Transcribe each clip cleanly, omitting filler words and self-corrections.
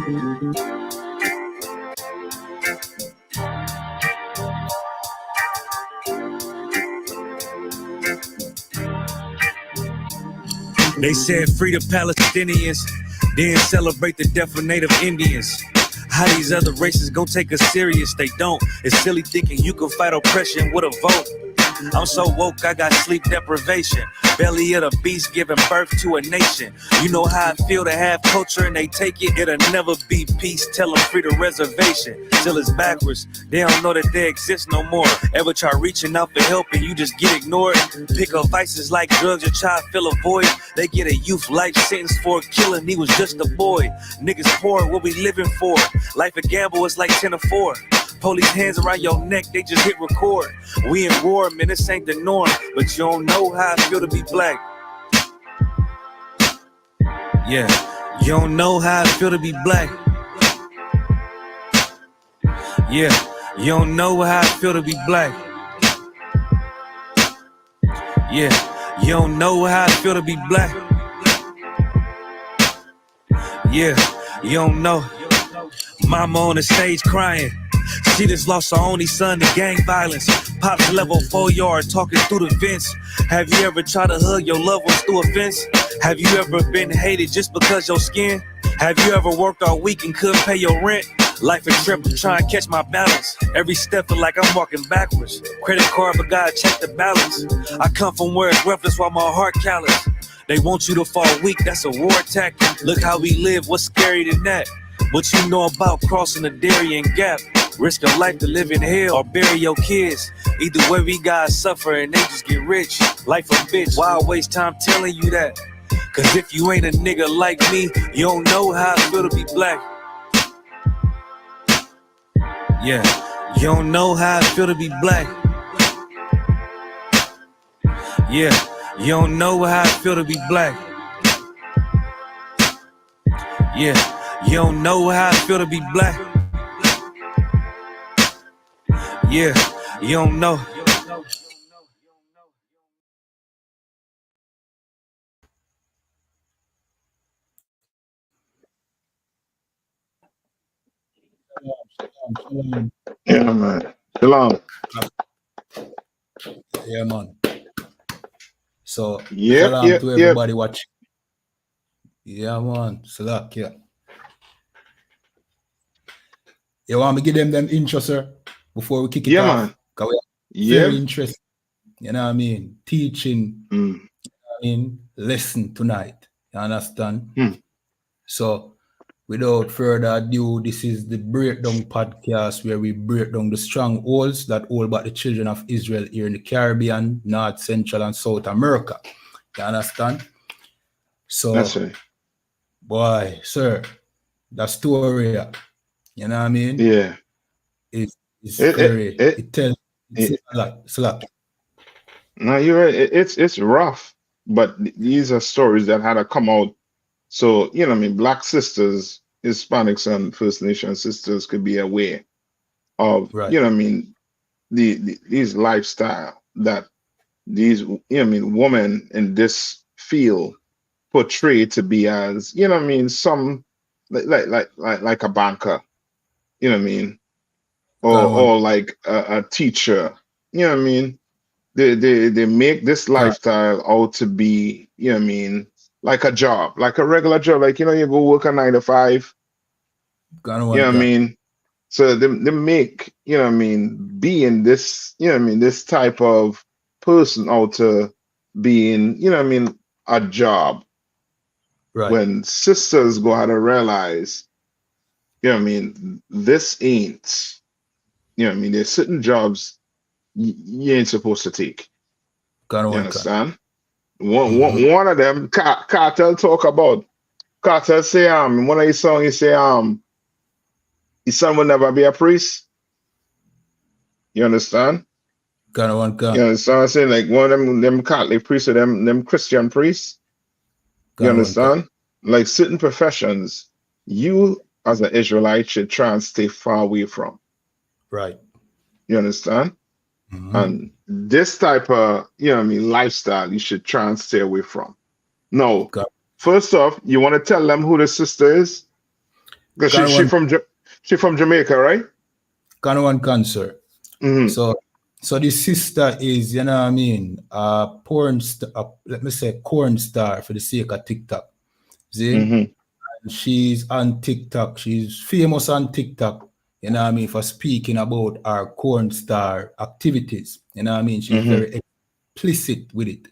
They said free the Palestinians, then celebrate the death of Native Indians. How these other races gon' take us serious? They don't. It's silly thinking you can fight oppression with a vote. I'm so woke, I got sleep deprivation. Belly of the beast giving birth to a nation. You know how I feel to have culture and they take it. It'll never be peace. Tell them free the reservation. Till it's backwards. They don't know that they exist no more. Ever try reaching out for help and you just get ignored? Pick up vices like drugs or try to fill a void. They get a youth life sentence for a killing. He was just a boy. Niggas poor, what we living for? Life a gamble, it's like 10 or 4. Police hands around your neck, they just hit record. We in war, man, this ain't the norm. But you don't know how I feel to be black. Yeah, you don't know how I feel to be black. Yeah, you don't know how I feel to be black. Yeah, you don't know how I feel to be black. Yeah, you don't know. Mama on the stage crying. She just lost her only son to gang violence. Pops level 4 yard talking through the fence. Have you ever tried to hug your loved ones through a fence? Have you ever been hated just because your skin? Have you ever worked all week and couldn't pay your rent? Life a trip, I'm trying to catch my balance. Every step feel like I'm walking backwards. Credit card, but gotta check the balance. I come from where it's rough, that's why my heart callous. They want you to fall weak, that's a war tactic. Look how we live, what's scary than that? What you know about crossing the Darien Gap? Risk of life to live in hell or bury your kids. Either way we gotta suffer and they just get rich. Life a bitch, why I waste time telling you that? Cause if you ain't a nigga like me, you don't know how I feel to be black. Yeah, you don't know how I feel to be black. Yeah, you don't know how I feel to be black. Yeah, you don't know how I feel to be black. Yeah, you don't know. Shalom. Yeah, man. Shalom. Yeah, man. So, Yep, shalom yep, to yep. everybody watching. Yeah, man. Salak, yeah. You want me to give them intro, sir, before we kick it Yeah, off? man. Because we're Yep. very interesting. You know what I mean? Teaching, lesson tonight. You understand? So, without further ado, this is the Breakdown Podcast where we break down the strongholds that hold back the children of Israel here in the Caribbean, North, Central, and South America. You understand? So, That's right. boy, sir, that story, you know what I mean? Yeah. It's very, it tells a lot. It's a lot. No, you're right. It's rough, but these are stories that had to come out. So, you know what I mean, Black sisters, Hispanics, and First Nation sisters could be aware of, Right. you know what I mean, these lifestyle that these, you know what I mean, women in this field portray to be as, you know what I mean, some like a banker, you know what I mean, or like a teacher, you know what I mean. They make this lifestyle out to be, you know what I mean, like a job, like a regular job, like, you know, you go work a 9 to 5, you know what I mean. So they make, you know what I mean, being this, you know what I mean, this type of person out to being, you know what I mean, a job. Right. When sisters go out to realize, you know what I mean, this ain't, you know what I mean, there's certain jobs you ain't supposed to take. You understand? One of them, Cartel talk about. Cartel say, in one of his songs, he say, his son will never be a priest. You understand? You understand? I'm saying, like one of them Catholic priests or them Christian priests. You understand? Like certain professions, you as an Israelite should try and stay far away from. Right. You understand? And this type of, you know what I mean, lifestyle, you should try and stay away from. No. First off, you want to tell them who the sister is? Because she from Jamaica, right? Can cancer. Mm-hmm. So the sister is, you know what I mean, porn star, let me say corn star for the sake of TikTok. See? Mm-hmm. She's on TikTok. She's famous on TikTok, you know what I mean, for speaking about our corn star activities. You know what I mean? She's very explicit with it.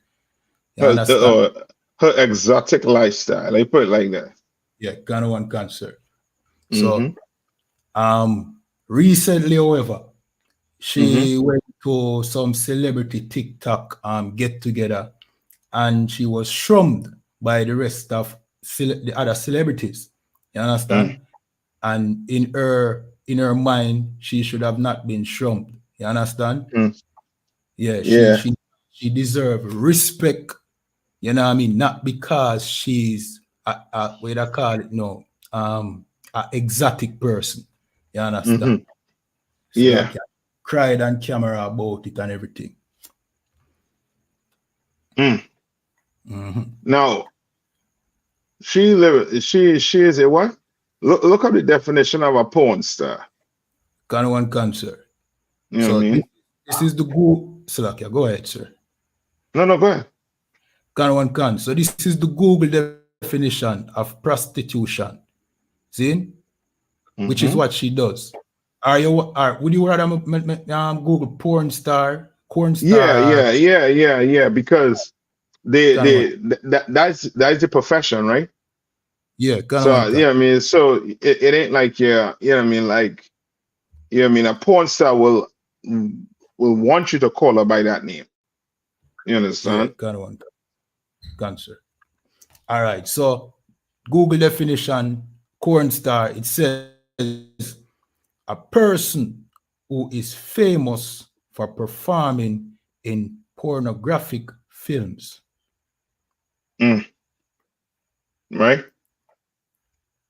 You understand? Her exotic lifestyle. They put it like that. Yeah, Ghanaian cancer. Mm-hmm. So recently, however, Mm-hmm. she went to some celebrity TikTok get together, and she was shunned by the rest of the other celebrities. You understand? And in her mind, she should have not been shunned. You understand? Yeah, Yeah. she deserves respect. You know what I mean? Not because she's what I call it, no, a exotic person. You understand? So Yeah. like cried on camera about it and everything. Now she is a what? Look up the definition of a porn star. Ghanaian cancer. You know what I So mean? this is the Google. Salakia, go ahead, sir. No, go ahead. Ghanaian cancer. So this is the Google definition of prostitution. See? Which is what she does. Would you rather Google porn star? Yeah. Because that's the profession, right? Yeah, So yeah, I mean, so it ain't like you know what I mean, like I mean, a porn star will want you to call her by that name. You understand? Yeah, cancer. All right. So Google definition, porn star, it says a person who is famous for performing in pornographic films. Right?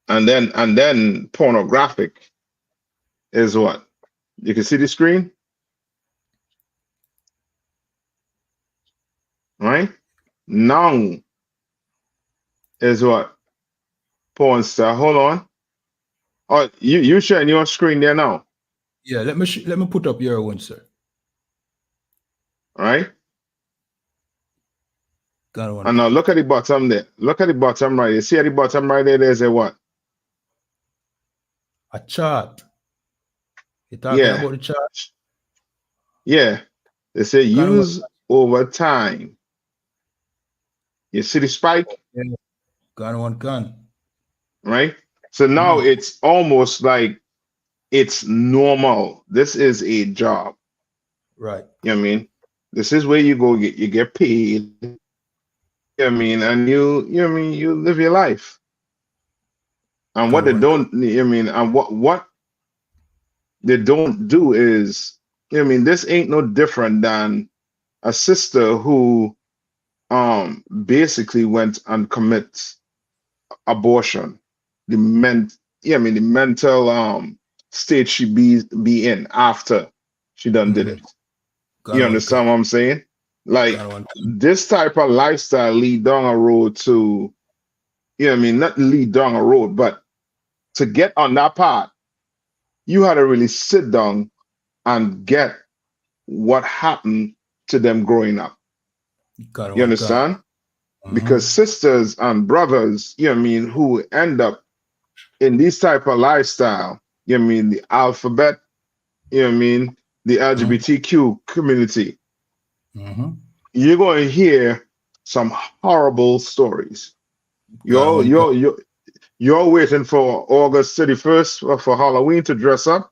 And then pornographic is what? You can see the screen? Right? Now is what? Porn star. Hold on. Oh, you sharing your screen there now. Yeah, let me put up your one, sir. All right. And now look at the bottom there. Look at the bottom right. You see at the bottom right there, there's a what? A chart. You talking about the chart? Yeah. They say use over time. You see the spike? Yeah. Gun. Right? So now it's almost like it's normal. This is a job. Right. You know what I mean? This is where you go you get paid. You know what I mean? And you know what I mean, you live your life. And what they don't, you know what I mean, and what they don't do is, you know what I mean, this ain't no different than a sister who basically went and commit abortion. The mental state she be in after she done did it. You understand what I'm saying? Like this type of lifestyle lead down a road to, you know what I mean, not lead down a road, but to get on that path, you had to really sit down and get what happened to them growing up. You understand? Because sisters and brothers, you know what I mean, who end up in this type of lifestyle, you know what I mean, the alphabet, you know what I mean, the LGBTQ community, you're going to hear some horrible stories. You're waiting for August 31st for Halloween to dress up.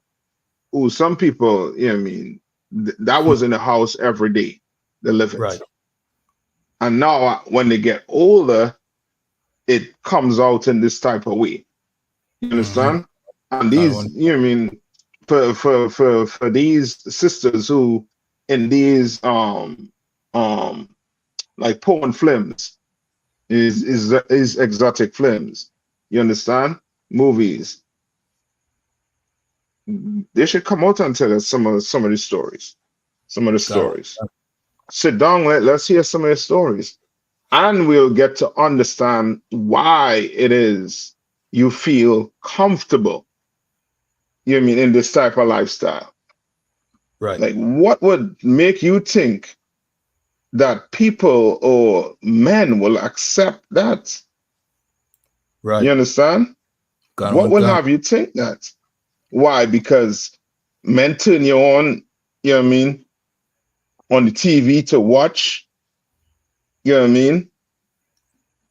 Oh, some people, you know what I mean, that was in the house every day. They live it. Right. And now when they get older, it comes out in this type of way. You understand? And these, you know what I mean, for these sisters who in these like porn films is exotic films. You understand? Movies. They should come out and tell us some of the stories. Some of the stories. Sit down, let's hear some of the stories. And we'll get to understand why it is you feel comfortable, you know what I mean, in this type of lifestyle. Right. Like, what would make you think that people or men will accept that? Right. You understand? What will have you think that? Why? Because men turn you on, you know what I mean, on the TV to watch, you know what I mean?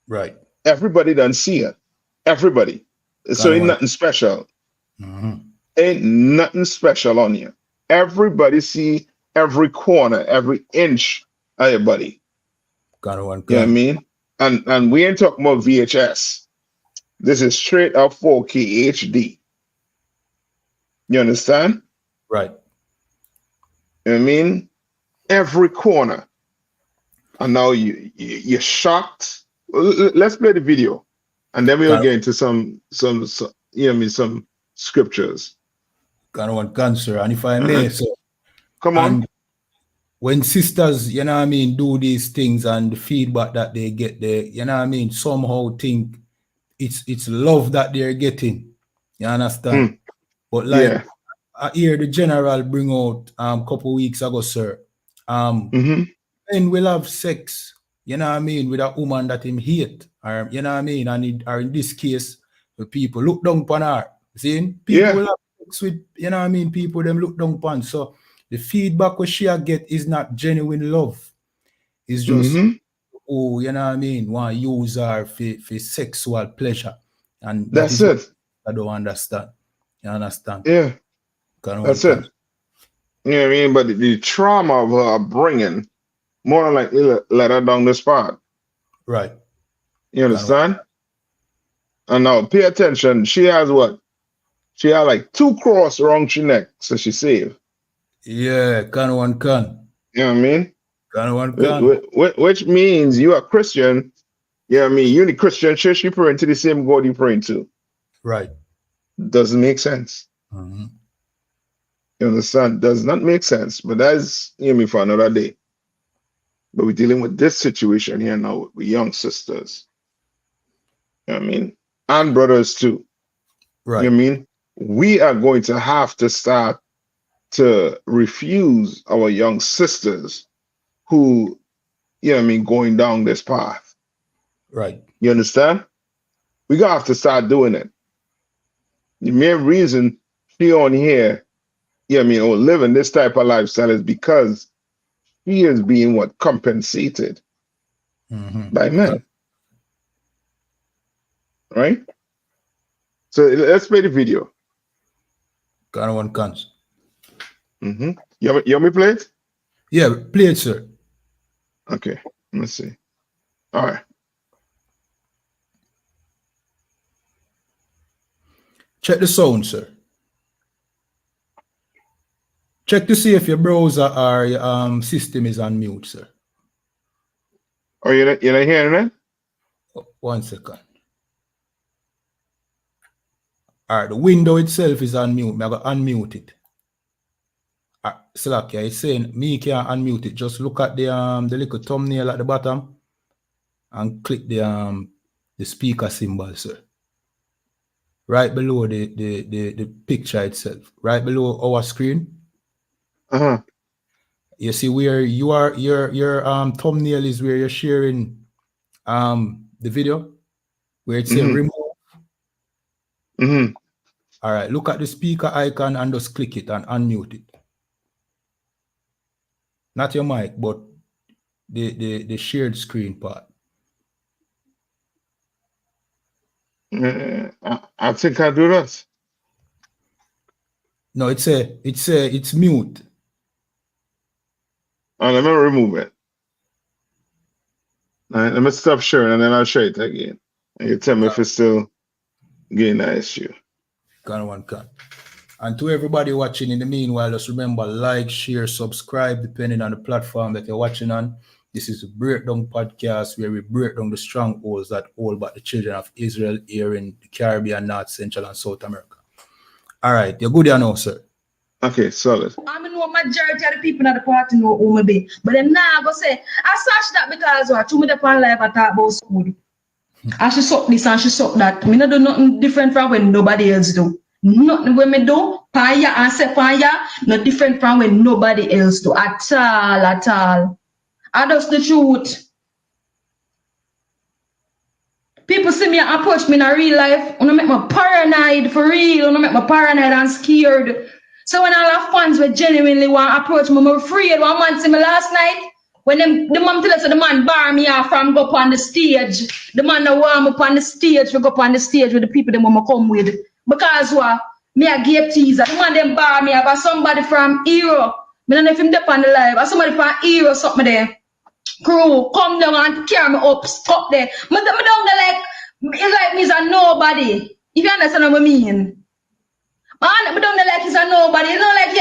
Right. Everybody done see it. Everybody. So ain't nothing special. Ain't nothing special on you. Everybody see every corner, every inch of your body. You know what I mean? And we ain't talking about VHS. This is straight up 4K HD. You understand? Right. You know what I mean? Every corner. And now you're shocked. Let's play the video, and then we'll get into some you know what I mean, some scriptures. Cancer, and if I may, so come on. When sisters, you know what I mean, do these things and the feedback that they get there, you know what I mean, somehow think it's love that they're getting. You understand? But like I hear the general bring out couple weeks ago, sir. Men will have sex, you know what I mean, with a woman that him hate, or you know what I mean, and or in this case, the people look down upon her. See, people will have sex with, you know what I mean, people them look down upon. So the feedback what she get is not genuine love. It's just oh, you know what I mean, want to use her for sexual pleasure. And that's it. I don't understand. You understand? Yeah. That's it. You know what I mean? But the trauma of her upbringing more than likely let her down the spot. Right. You understand? And now pay attention. She has what? She had like 2 crosses around her neck, so she saved. Yeah, can one can. You know what I mean? Can one can. Which means you are Christian. You know what I mean? You in the Christian church, you praying to the same God you praying to. Right. Doesn't make sense. You understand? Does not make sense. But that's, you know me, for another day. But we're dealing with this situation here now with young sisters. You know what I mean? And brothers too. Right. You know what I mean? We are going to have to start to refuse our young sisters who, you know what I mean, going down this path. Right. You understand? We're going to have to start doing it. The main reason she on here, you know what I mean, or living this type of lifestyle is because she is being what? Compensated by men. Right? So let's play the video. Can one comes. You want me to play it? Yeah, play it, sir. Okay, let's see. All right. Check the sound, sir. Check to see if your browser or your system is on mute, sir. Oh, you're not hearing it? 1 second. All right, the window itself is on mute. I'm going to unmute it. Slack, it's saying me can't unmute it. Just look at the little thumbnail at the bottom and click the speaker symbol, sir. Right below the picture itself. Right below our screen. You see where you are, your thumbnail is where you're sharing the video, where it says remove. All right, look at the speaker icon and just click it and unmute it. Not your mic, but the shared screen part. I think I do that. No, it's mute. Let me remove it. All right, let me stop sharing and then I'll share it again. And you tell me if it's still getting that issue. Can. And to everybody watching in the meanwhile, just remember, like, share, subscribe, depending on the platform that you're watching on. This is a Breakdown Podcast where we break down the strongholds that hold back the children of Israel here in the Caribbean, North, Central, and South America. All right, you're good, you know, sir. Okay, solid. I know majority of the people at the party know who me be. But them now go say, I search that because what? Two me the pan live I talk about school. And she suck this and she suck that. Me not do nothing different from when nobody else do. Nothing when me do, paya and say paya, not different from when nobody else do. At all, at all. And that's the truth. People see me and approach me in a real life, and make me paranoid for real, and make me paranoid and scared. So when I have fans who genuinely want to approach me, I'm afraid. One man see me last night, when the mom tell us the man bar me off from go up on the stage. The man that warm up on the stage, we go up on the stage with the people that want come with. Because what? Me a gate teaser. The man them bar me about somebody from Europe. I don't know if him up on the live, or somebody from Europe something there. Crew, come down and carry me up, stop there. Me down there like, it's like me's a nobody. If you understand what I mean. Man, me down there like it's a nobody. You know, like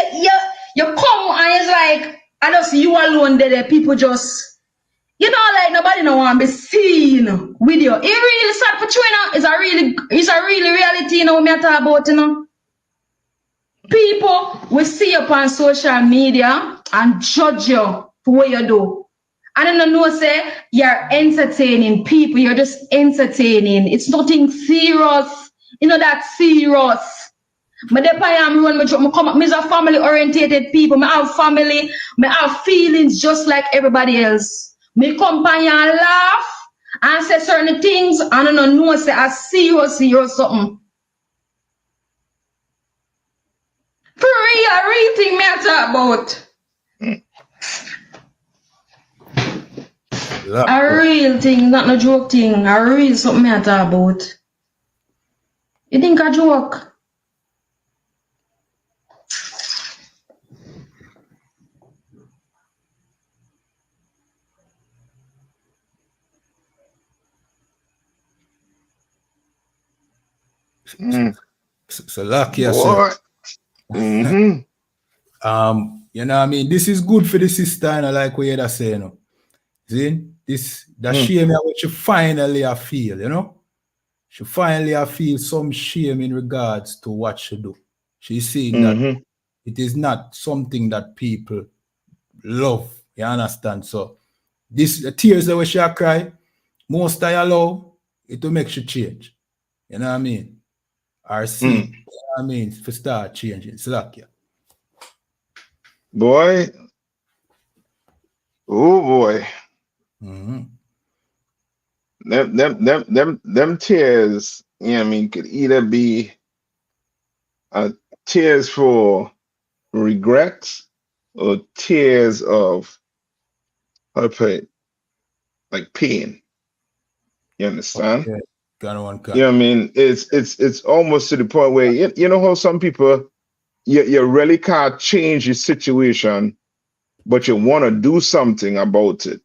you come and it's like, I just see you alone there. People just, you know, like nobody no want to be seen with you. It really sad for you, you know. It's a really reality, you know, what me talk about, you know. People will see you on social media and judge you for what you do. And I don't know, say you're entertaining people, you're just entertaining. It's nothing serious. You know that serious. But the I am run, I'm a family orientated people. I have family, I have feelings just like everybody else. Me come by and laugh and say certain things, and I don't know, say I serious something. For real thing me I talk about. A real thing, not no joke thing. A real something I talk about. You think I joke? So lucky, sir. Mm-hmm. You know what I mean? This is good for the sister, and I like what you're saying. You know? See? The shame what you finally feel, you know? She finally feel some shame in regards to what she do. She's saying that it is not something that people love. You understand? So the tears that she cry, most I allow, it will make she change. You know what I mean? Or see, you know what I mean, for start changing. It's like yeah. Boy. Oh boy. Them tears, you know what I mean, could either be tears for regrets or tears of, how to put it, like pain. You understand? Okay. You know what I mean? It's almost to the point where you know how some people you really can't change your situation, but you want to do something about it.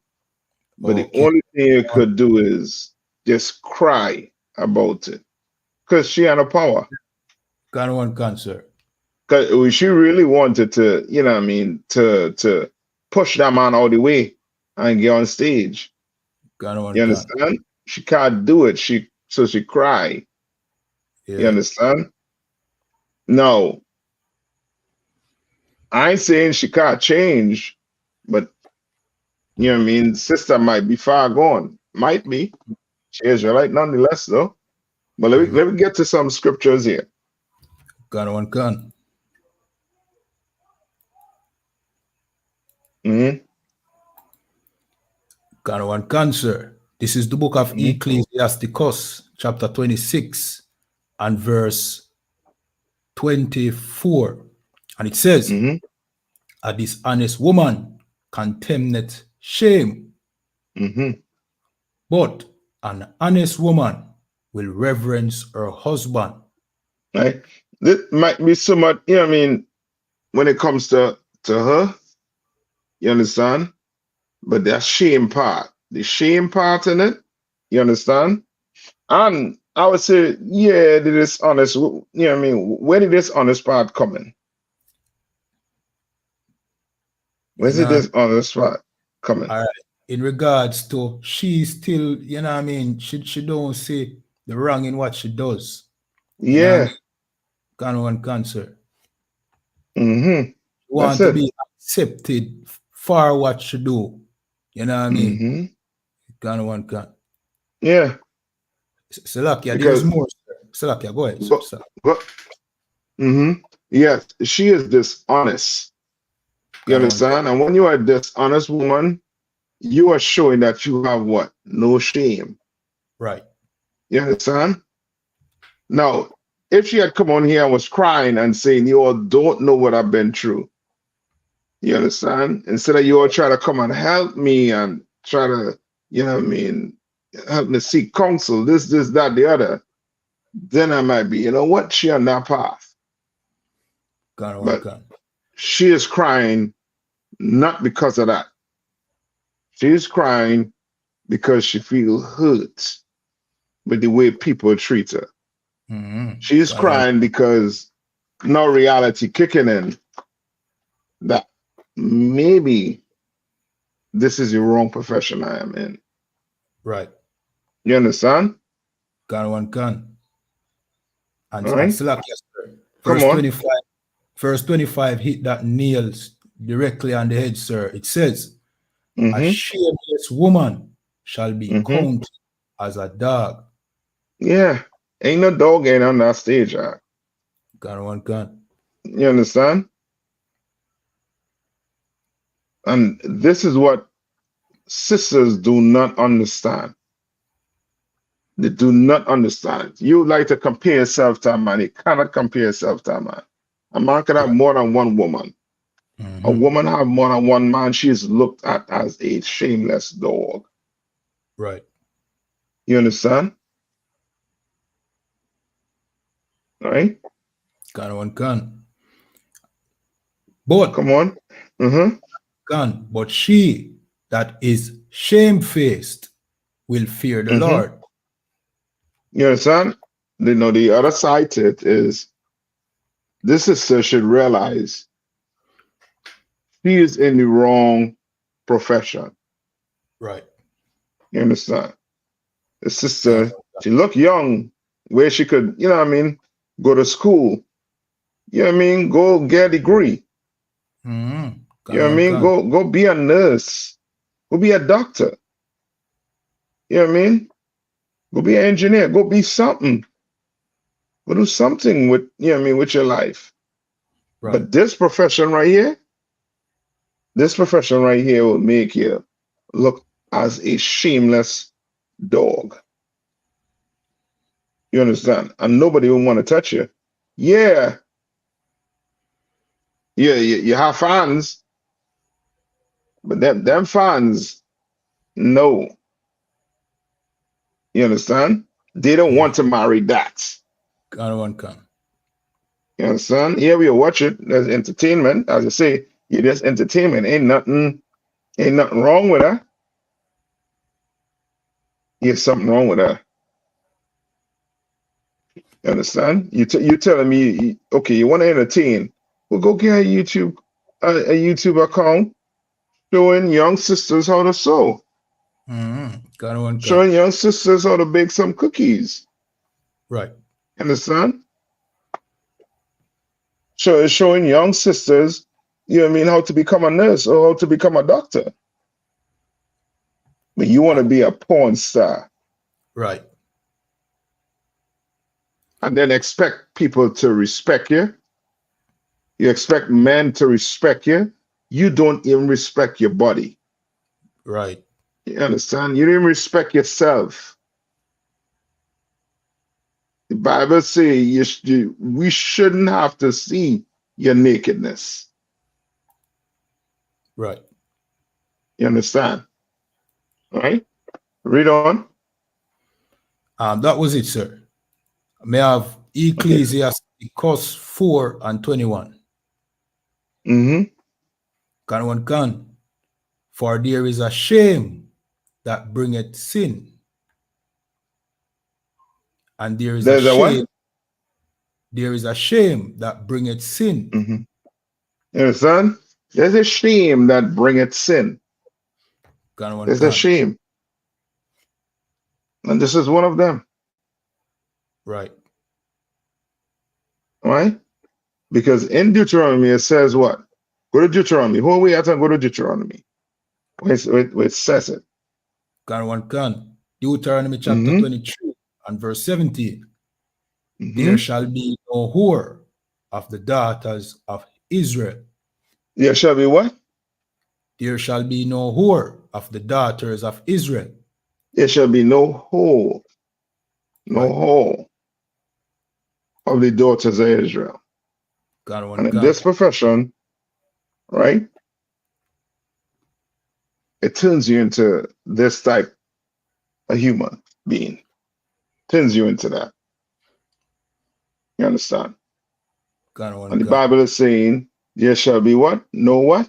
But the only thing you could do is just cry about it. Because she had no power. Got one cancer. Because she really wanted to, you know what I mean, to push that man all the way and get on stage. You understand? She can't do it. So she cry. Yeah. You understand? No. I ain't saying she can't change, but you know what I mean, sister might be far gone. Might be. She is right nonetheless though. But let me get to some scriptures here. Got one can. Got one cancer. This is the book of Ecclesiasticus, chapter 26 and verse 24. And it says, a dishonest woman contemneth shame, but an honest woman will reverence her husband. Right? This might be so much, you know what I mean, when it comes to her, you understand? But the shame part in it, you understand? And I would say, yeah, the dishonest, you know what I mean? Where did this honest part come in? Where's the dishonest part coming? All right. In regards to she still, you know what I mean, she don't see the wrong in what she does. Yeah. Got one cancer. Want to be accepted for what she do. You know what I mean? Got one can. Yeah. Salakia, there's Because more, sir. Salakia, go ahead, go, sir. go, yes, she is dishonest. You Can one come? understand? And when you are a dishonest woman, you are showing that you have what? No shame. Right. You understand? Now, if she had come on here and was crying and saying, you all don't know what I've been through, you understand? Instead of you all try to come and help me and try to, you know what I mean, help me seek counsel, this, that, the other, then I might be, you know what, she on that path. Can one But come? she is crying not because of that. She is crying because she feels hurt with the way people treat her. She's Can one crying because no reality kicking in that maybe this is the wrong profession I am in. right. You understand? Can one can. And All right? Salakia, sir. Come Verse on. 25. Verse 25 hit that nails directly on the head, sir. It says, a Mm-hmm. shameless woman shall be Mm-hmm. counted as a dog. Yeah. Ain't no dog ain't on that stage. Can one can. You understand? And this is what sisters do not understand. They do not understand. You like to compare yourself to a man. You cannot compare yourself to a man. A man can have Right. more than one woman. A Mm-hmm. woman have more than one man. She is looked at as a shameless dog. Right. You understand? Right? Can one can. But Come on. Mm-hmm. can. But she that is shamefaced will fear the Mm-hmm. Lord. You understand? The other side to it is this sister should realize she is in the wrong profession. Right. You understand? The Can sister, she look young, where she could, you know what I mean, go to school. You know what I mean? Go get a degree. mm-hmm. You know what I one mean? can. Go be a nurse. Go be a doctor. You know what I mean? Go be an engineer. Go be something. Go do something with, you know what I mean, with your life. Right. But this profession right here will make you look as a shameless dog. You understand? And nobody will want to touch you. Yeah. Yeah, you have fans, but them fans, no. You understand? They don't want to marry that. Can one can. You understand? Here we watch it. There's entertainment. As I say, you just entertainment. Ain't nothing wrong with that. There's something wrong with that. You understand? You telling me, okay, you want to entertain? Well, go get a YouTube account showing young sisters how to sew, Mm-hmm. Can one can. showing young sisters how to bake some cookies. Right. Understand? Showing young sisters, you know what I mean, how to become a nurse or how to become a doctor. But you want to be a porn star. Right. And then expect people to respect you. You expect men to respect you. You don't even respect your body. Right. You understand? You don't even respect yourself. The Bible says we shouldn't have to see your nakedness. Right. You understand? All right? Read on. That was it, sir. May I have Ecclesiasticus 4 and 21. Mm-hmm. Can one can. For there is a shame that bringeth sin. And there is a There's a shame. what? There is a shame that bringeth sin. Mm-hmm. You understand? There's a shame that bringeth sin. Can one There's a can. shame. And this is one of them. Right. All right? Because in Deuteronomy, it says what? Go to Deuteronomy. Who are we at and go to Deuteronomy? Where it says it. Can one can. Deuteronomy chapter Mm-hmm. 23 And verse 17, there shall be no whore of the daughters of Israel. There shall be what? There shall be no whore of the daughters of Israel. There shall be no whore, Right. whore of the daughters of Israel. And in this profession, right, it turns you into this type of human being. Turns you into that. You understand? And the Bible is saying, there shall be what? No what?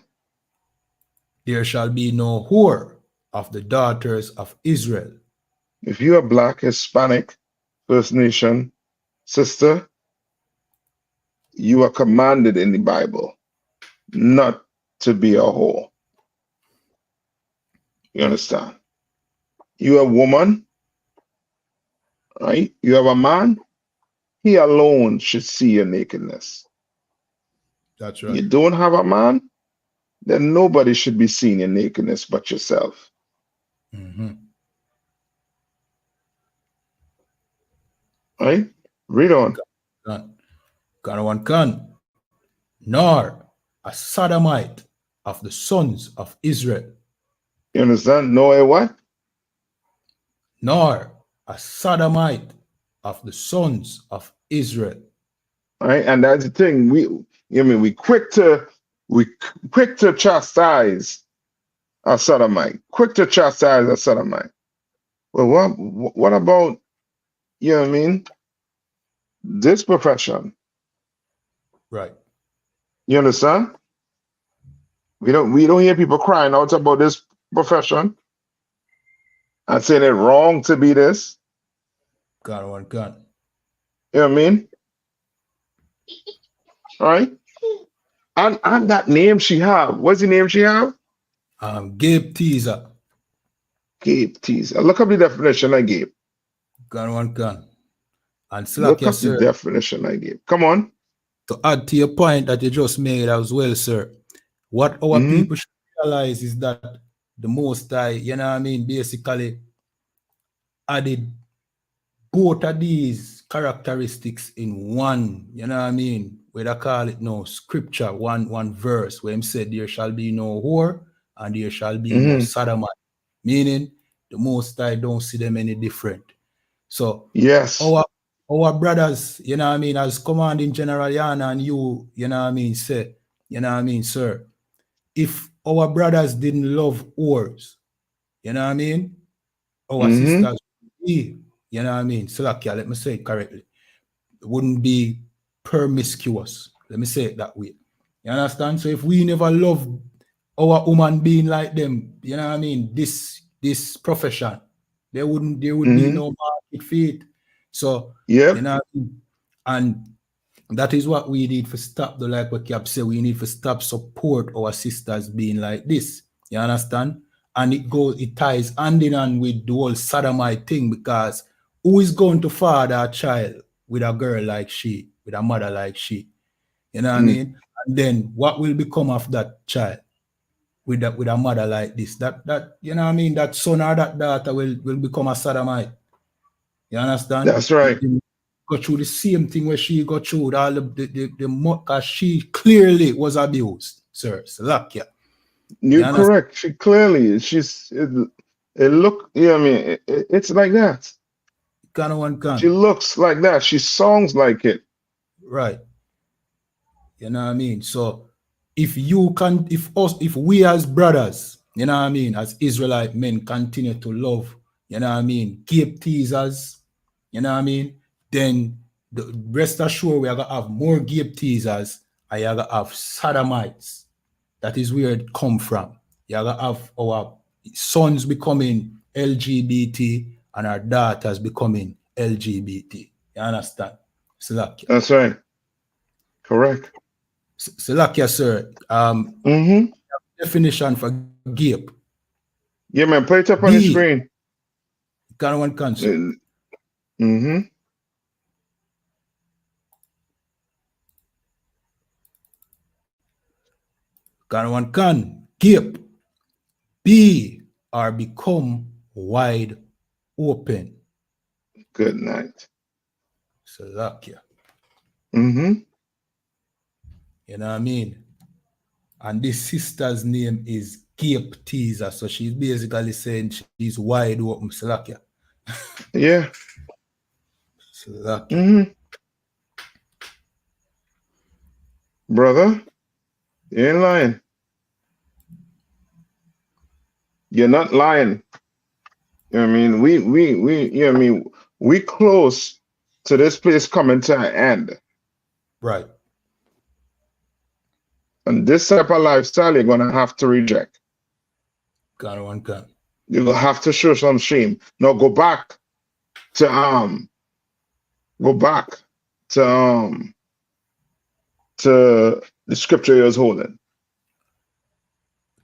There shall be no whore of the daughters of Israel. If you are Black, Hispanic, First Nation, sister, you are commanded in the Bible not to be a whore. You understand? You are a woman, right? You have a man, he alone should see your nakedness. That's right. You don't have a man, then nobody should be seeing your nakedness but yourself. Right? Read on. Nor a sodomite of the sons of Israel. You understand? Nor a what? Nor a sodomite of the sons of Israel. Right? And that's the thing. We quick to chastise a sodomite. Quick to chastise a sodomite. Well, what about, you know what I mean? This profession. Right. You understand? We don't hear people crying out about this profession and saying it wrong to be this. Gun. You know what I mean? Right? And that name she have. What's the name she have? Gabe Teaser. Gabe Teaser. Look up the definition I gave. Gun. And look up the definition I gave. Come on. To add to your point that you just made as well, sir, what our people should realize is that the Most High, you know what I mean, basically added both of these characteristics in one, you know what I mean, where I call it no scripture, one verse, where him said, there shall be no whore and there shall be no sodomite. Meaning, the Most High don't see them any different. So, yes, our brothers, you know what I mean, as commanding General Yana and you know what I mean, say, you know what I mean, sir, if our brothers didn't love whores, you know what I mean, our sisters, you know what I mean, Salakia, let me say it correctly, wouldn't be promiscuous. Let me say it that way. You understand? So if we never love our woman being like them, you know what I mean, this profession, there would be no market for it. So, you know, and that is what we need to stop, like what Cap said, we need to stop support our sisters being like this. You understand? And it ties hand in hand with the whole sodomite thing, because who is going to father a child with a girl like she, with a mother like she? You know what I mean? And then what will become of that child with a mother like this? That you know what I mean? That son or that daughter will become a sodomite. You understand? That's right. Go through the same thing where she got through all the because she clearly was abused, sir. Salakia. You're correct. She clearly it look, you know what I mean? It's like that. She looks like that. She songs like it. Right. You know what I mean? So if we as brothers, you know what I mean, as Israelite men continue to love, you know what I mean, gape teasers, you know what I mean, then rest assured we are gonna have more gape teasers and you're gonna have sodomites. That is where it come from. You're gonna have our sons becoming LGBT and our daughters becoming LGBT. You understand? Salakia. That's right. Correct. Salakia, sir. Definition for gape. Yeah, man. Play it up on the screen. One concept. Gape. Be or become wide open. Good night. Salakia. Mm-hmm. You know what I mean? And this sister's name is Cape Teaser. So she's basically saying she's wide open. Salakia. Yeah. Salakia. Mm-hmm. Brother, you ain't lying. You're not lying. You know what I mean? We you know what I mean? We close to this place coming to an end. Right. And this type of lifestyle you're gonna have to reject. Can. You're gonna have to show some shame. Now go back to to the scripture you was holding.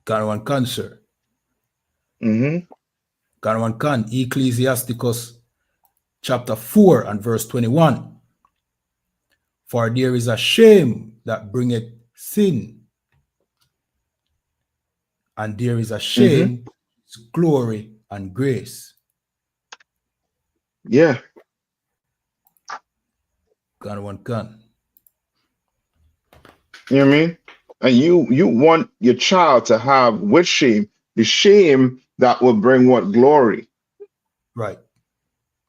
Can, sir. Mm-hmm. Can. Ecclesiasticus chapter 4 and verse 21. For there is a shame that bringeth sin, and there is a shame, glory, and grace. Yeah. Can. You know what I mean? And you want your child to have with shame, the shame that will bring what? Glory. Right.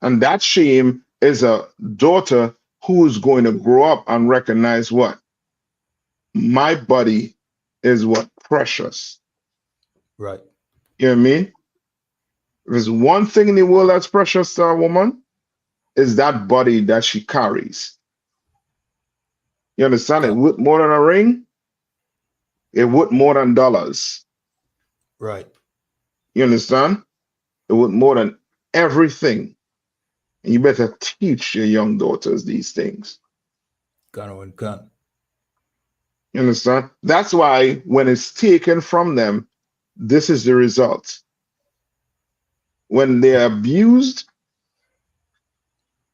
And that shame is a daughter who is going to grow up and recognize what? My body is what? Precious. Right. You know what I mean? If there's one thing in the world that's precious to a woman, is that body that she carries. You understand? It worth more than a ring. It worth more than dollars. Right. You understand? It worth more than everything. And you better teach your young daughters these things. Can. You understand? That's why when it's taken from them, this is the result. When they're abused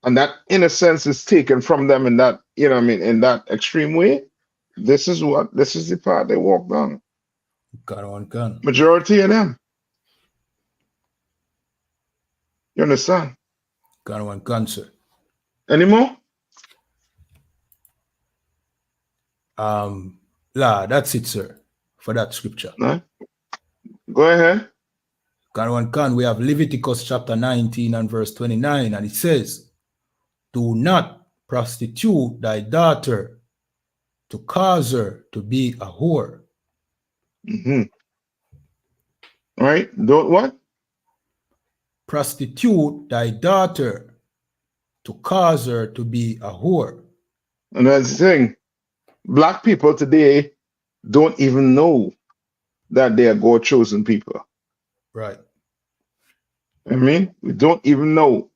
and that innocence is taken from them in that, you know what I mean, in that extreme way, this is the path they walk down. Can. Majority of them. You understand? Can, sir. Any more? That's it, sir, for that scripture. No? Go ahead. Can. We have Leviticus chapter 19 and verse 29, and it says, do not prostitute thy daughter to cause her to be a whore. Mm-hmm. All right. Don't what? Prostitute thy daughter to cause her to be a whore. And that's the thing. Black people today don't even know that they are God chosen people. Right. I mean, we don't even know.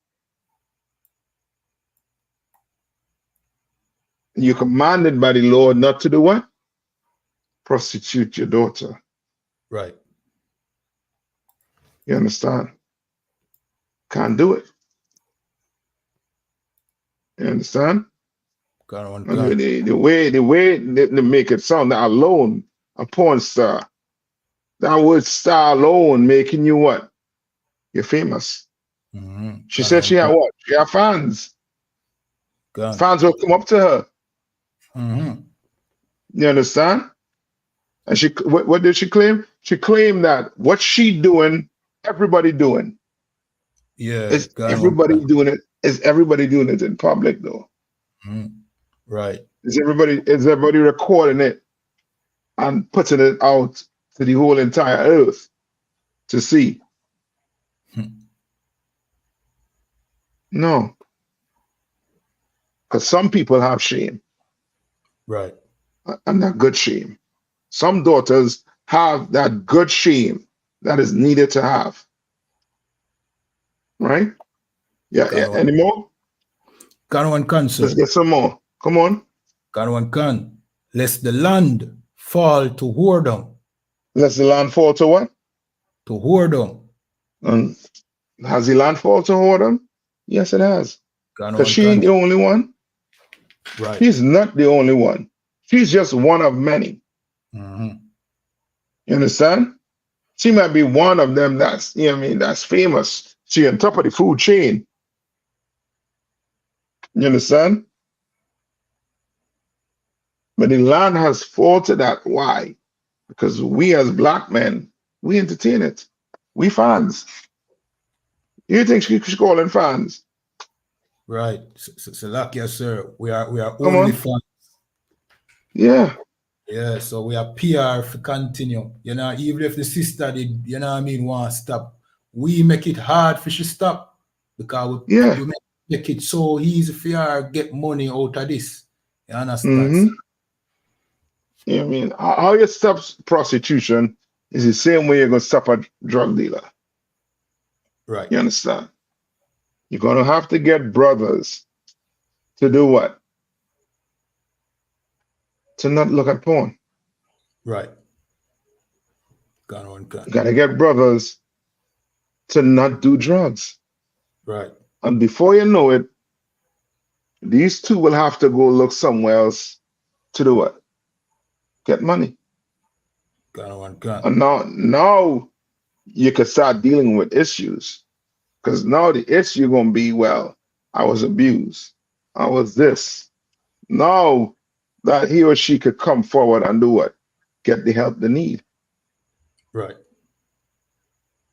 You're commanded by the Lord not to do what? Prostitute your daughter. Right. You understand? Can't do it. You understand? Can. The way they make it sound, that alone, a porn star, that word star alone making you what? You're famous. She said she had what? She had fans. Fans will come up to her. You understand? And she, what did she claim? She claimed that what she doing, everybody doing. Yeah. Is everybody doing it? Is everybody doing it in public though? Right. Is everybody recording it and putting it out to the whole entire earth to see? No. Because some people have shame. Right. And that good shame. Some daughters have that good shame that is needed to have. Right? Yeah. Any more? Can, sir. Let's get some more. Come on. Can. Lest the land fall to whoredom. Lest the land fall to what? To whoredom. And has the land fall to whoredom? Yes, it has. Because she ain't the only one. Right. She's not the only one. She's just one of many. You understand? She might be one of them that's, you know what I mean, that's famous. She on top of the food chain. You understand? But the land has fallen to that. Why? Because we as black men, we entertain it. We fans. You think she should call them fans? Right. So like yes, sir. We are Come only on. fans. Yeah. Yeah, so we are PR for continue. You know, even if the sister did, you know what I mean, want to stop, we make it hard for she stop because Yeah. we make it so easy for her get money out of this. You understand? Mm-hmm. You know what I mean? How you stop prostitution is the same way you're going to stop a drug dealer. Right. You understand? You're going to have to get brothers to do what? To not look at porn. Right. You got to get brothers to not do drugs. Right. And before you know it, these two will have to go look somewhere else to do what? Get money. And now you can start dealing with issues. Because now the issue going to be, well, I was abused. I was this. Now that he or she could come forward and do what? Get the help they need. Right.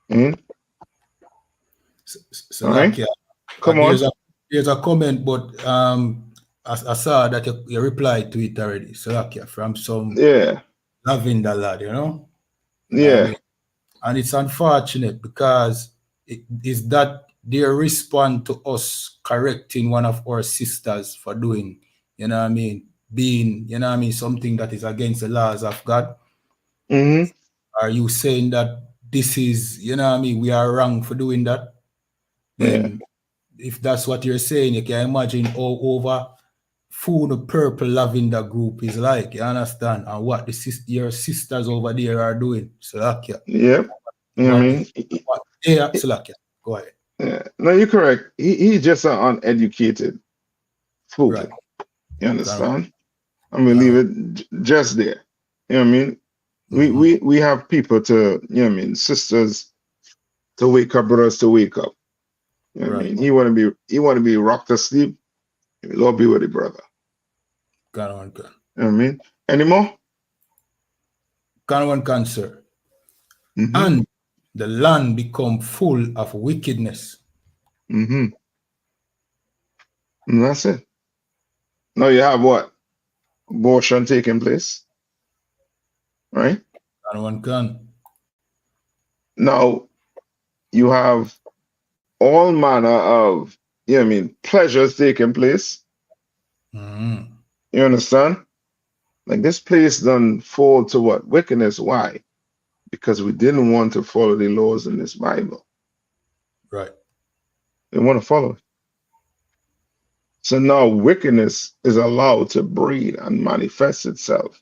Mm-hmm. So all like, right. Come on. There's a comment, but I saw that you replied to it already. So like, from some lavender lad, you know? Yeah. I mean, and it's unfortunate because it is that they respond to us correcting one of our sisters for doing, you know what I mean, being, you know what I mean, something that is against the laws of God. Mm-hmm. Are you saying that this is, you know what I mean, we are wrong for doing that? Then if that's what you're saying, you can imagine how over food purple lavender group is like, you understand? And what your sisters over there are doing. Salakia. Yep. You know what I mean? Yeah, Salakia. Go ahead. Yeah. No, you're correct. He's just an uneducated fool. Right. You understand? I'm gonna leave it just there. You know what I mean? We have people to, you know what I mean, sisters to wake up, brothers to wake up. You know what I mean? He wanna be rocked to sleep. Lord be with the brother. You know what I mean? Any more? Can, sir. And the land become full of wickedness. And that's it. Now you have what? Abortion taking place. Right? Can. Now you have all manner of, you know what I mean, pleasures taking place. You understand? Like this place done fall to what? Wickedness. Why? Because we didn't want to follow the laws in this Bible. Right. They want to follow it. So now wickedness is allowed to breed and manifest itself.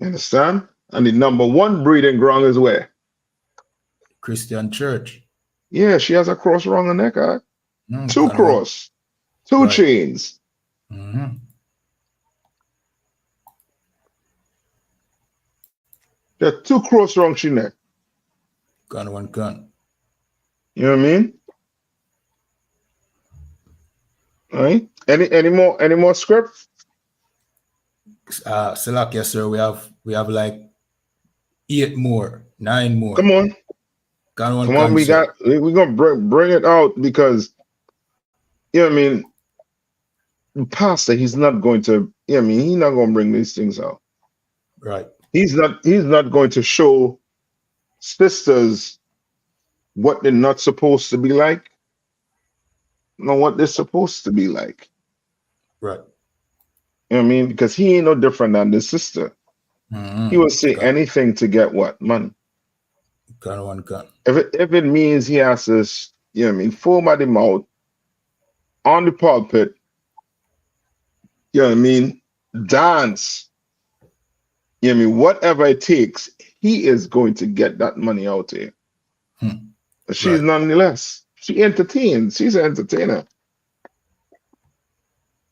You understand? And the number one breeding ground is where? Christian church. Yeah, she has a cross around her neck. Huh? Two cross. Two chains. There are two cross around her neck. Can. You know what I mean? All right. Any more script? Salakia, sir, we have like 9 more. Come on. Come on, we're gonna bring it out because you know what I mean. The pastor, he's not going to, you know what I mean, he's not gonna bring these things out. Right. He's not going to show sisters what they're not supposed to be like. No, what they're supposed to be like. Right. You know what I mean? Because he ain't no different than the sister. He will say anything to get what? Money. Can. If it means he has to, you know what I mean, foam by the mouth on the pulpit, you know what I mean, dance, you know what I mean, whatever it takes, he is going to get that money out there. She's nonetheless, she entertains. She's an entertainer.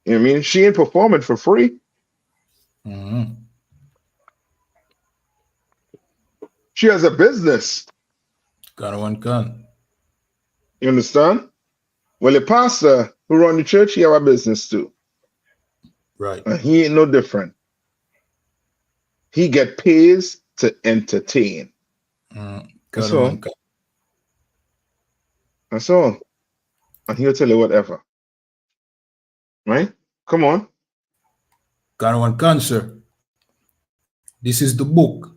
You know what I mean? She ain't performing for free. She has a business. Can. You understand? Well, the pastor who run the church, he have a business too. Right. And he ain't no different. He get pays to entertain. That's all. That's all. And he'll tell you whatever. Right? Come on. Got one cancer. This is the book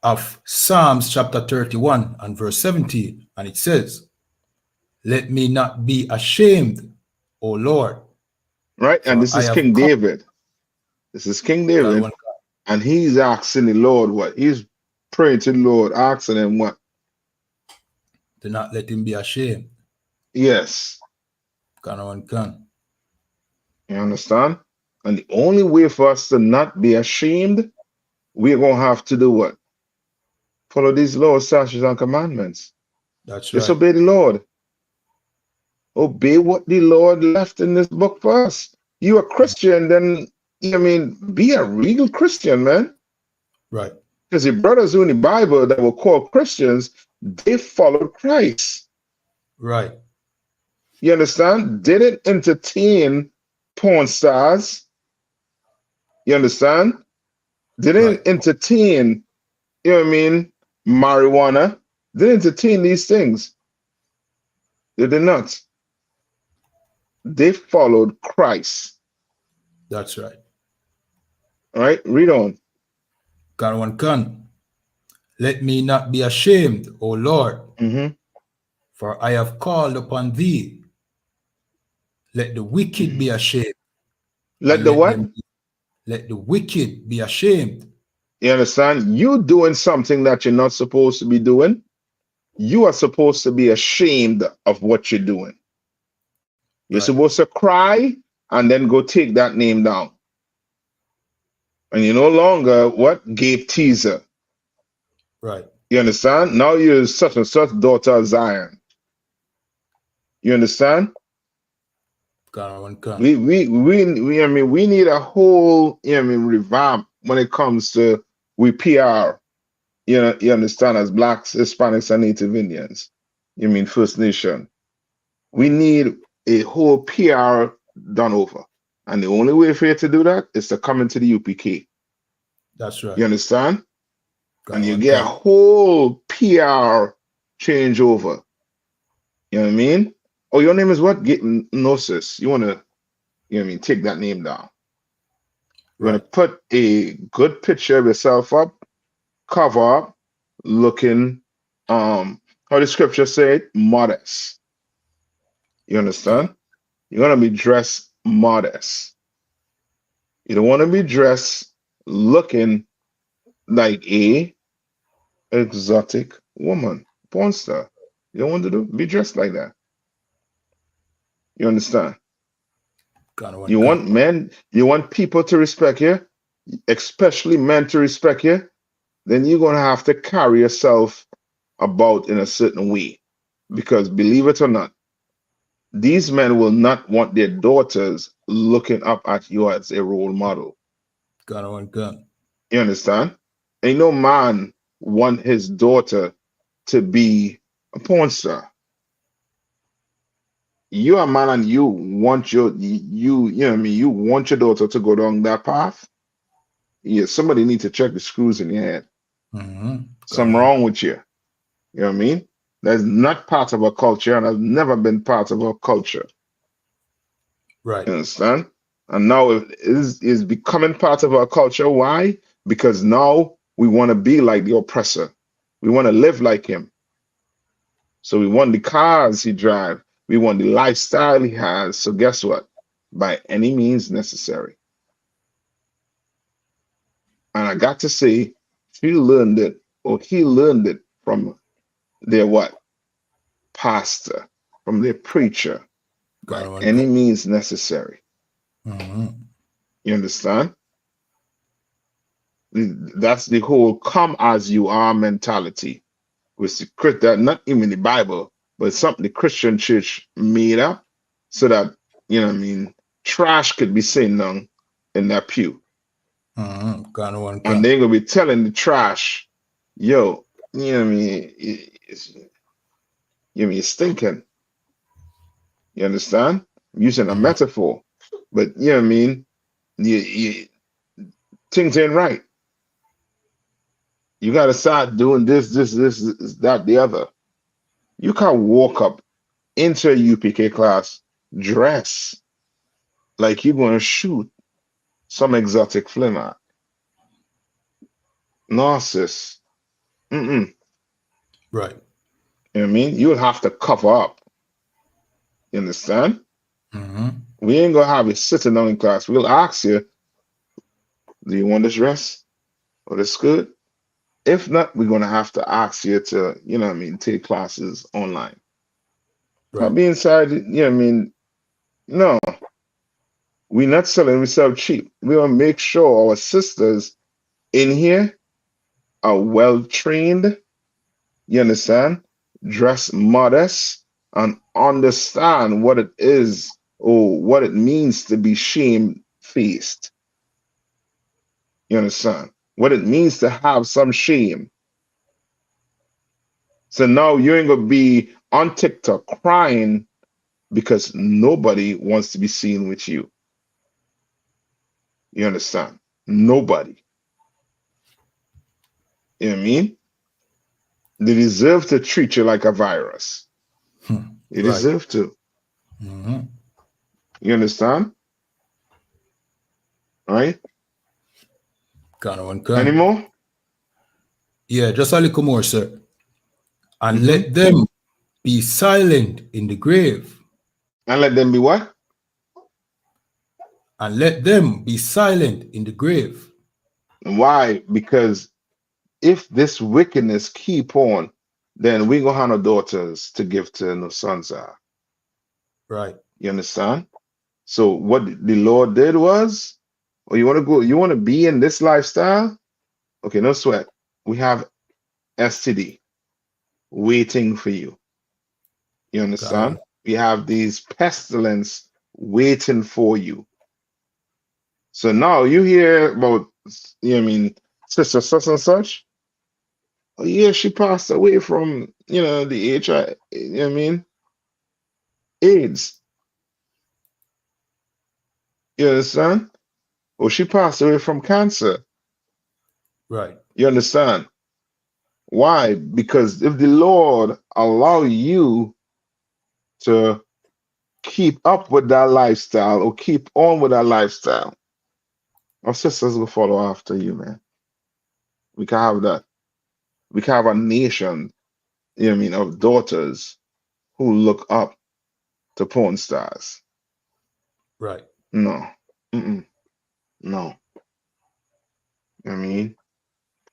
of Psalms chapter 31 and verse 17. And it says, let me not be ashamed, O Lord. Right? And this is King David. This is King David. And he's asking the Lord what? He's praying to the Lord, asking him what? To not let him be ashamed. Yes. Can. You understand? And the only way for us to not be ashamed, we're going to have to do what? Follow these laws, statutes, and commandments. That's Just right. obey the Lord. Obey what the Lord left in this book for us. You a Christian, then, be a real Christian, man. Right. Because the brothers who in the Bible that were called Christians, they followed Christ. Right. You understand? They didn't entertain porn stars. You understand? They didn't entertain, marijuana. They didn't entertain these things. They did not. They followed Christ. That's right. All right, read on. Can. Let me not be ashamed, O Lord, for I have called upon thee. Let the wicked be ashamed. Let the what? Let the wicked be ashamed. You understand? You doing something that you're not supposed to be doing. You are supposed to be ashamed of what you're doing. You're supposed to cry and then go take that name down. And you're no longer what? Gabe teaser. Right. You understand? Now you're such and such daughter of Zion. You understand? We need a whole revamp when it comes to PR. You understand, as Blacks, Hispanics, and Native Indians. First Nation. We need a whole PR done over. And the only way for you to do that is to come into the UPK. That's right. You understand? And you get a whole PR changeover. You know what I mean? Oh, your name is what? Gnosis. You want to, take that name down. You want to put a good picture of yourself up, cover up, looking, how the scripture said, modest. You understand? You're going to be dressed modest. You don't want to be dressed looking like a exotic woman, porn star. You don't want to be dressed like that. You understand? You want people to respect you, especially men to respect you, then you're going to have to carry yourself about in a certain way. Because believe it or not, these men will not want their daughters looking up at you as a role model. You understand? Ain't no man want his daughter to be a porn star. You're a man and you want you want your daughter to go down that path. Yeah, somebody need to check the screws in your head. Something wrong with you. You know what I mean? That's not part of our culture and has never been part of our culture. Right. You understand? And now it is becoming part of our culture. Why? Because now we want to be like the oppressor. We want to live like him. So we want the cars he drives. We want the lifestyle he has. So guess what? By any means necessary. And I got to say, he learned it from their what? Pastor, from their preacher, by any means necessary. You understand? That's the whole come as you are mentality. That not even the Bible, but something the Christian church made up so that, trash could be seen down in that pew. And they're gonna be telling the trash, yo, it's stinking. You understand? I'm using a metaphor. But you know what I mean? You things ain't right. You gotta start doing this, that, the other. You can't walk up into a UPK class dress like you're gonna shoot some exotic flimmer. No, sis. Mm-mm. Right. You know what I mean? You'll have to cover up. You understand? We ain't gonna have you sitting down in class. We'll ask you, do you want this dress or this skirt? If not, we're gonna have to ask you to, you know what I mean, take classes online. Right. Not be inside, you know what I mean? No. We're not selling, we sell cheap. We want to make sure our sisters in here are well trained, you understand? Dress modest and understand what it is or what it means to be shame-faced. You understand? What it means to have some shame. So now you ain't gonna be on TikTok crying because nobody wants to be seen with you. You understand? Nobody. You know what I mean? They deserve to treat you like a virus. They deserve to. You understand? All right? Any more? Yeah, just a little more, sir. And let them be silent in the grave. And let them be what? And let them be silent in the grave. Why? Because if this wickedness keep on, then we gonna have no daughters to give to no sons. Right. You understand? So what the Lord did was, oh, you want to go, you want to be in this lifestyle? Okay, no sweat. We have STD waiting for you. You understand? We have these pestilence waiting for you. So now you hear about, you know what I mean, sister such and such. Oh yeah, she passed away from, you know, the HIV, you know what I mean? AIDS. You understand? Or she passed away from cancer. Right. You understand? Why? Because if the Lord allow you to keep up with that lifestyle or keep on with that lifestyle, our sisters will follow after you, man. We can have that. We can have a nation, you know what I mean, of daughters who look up to porn stars. Right. No. Mm-mm. No. I mean,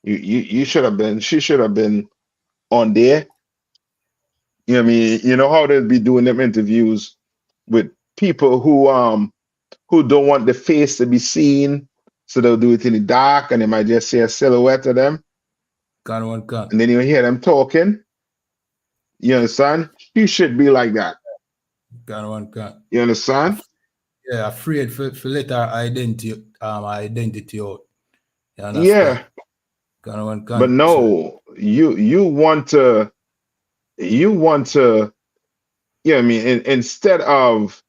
you should have been, she should have been on there. You know what I mean? You know how they'll be doing them interviews with people who don't want the face to be seen, so they'll do it in the dark and they might just see a silhouette of them. And then you hear them talking. You understand? She should be like that. You understand? Yeah, afraid for let our identity out. Yeah. But no, you want to, you know what I mean, instead of,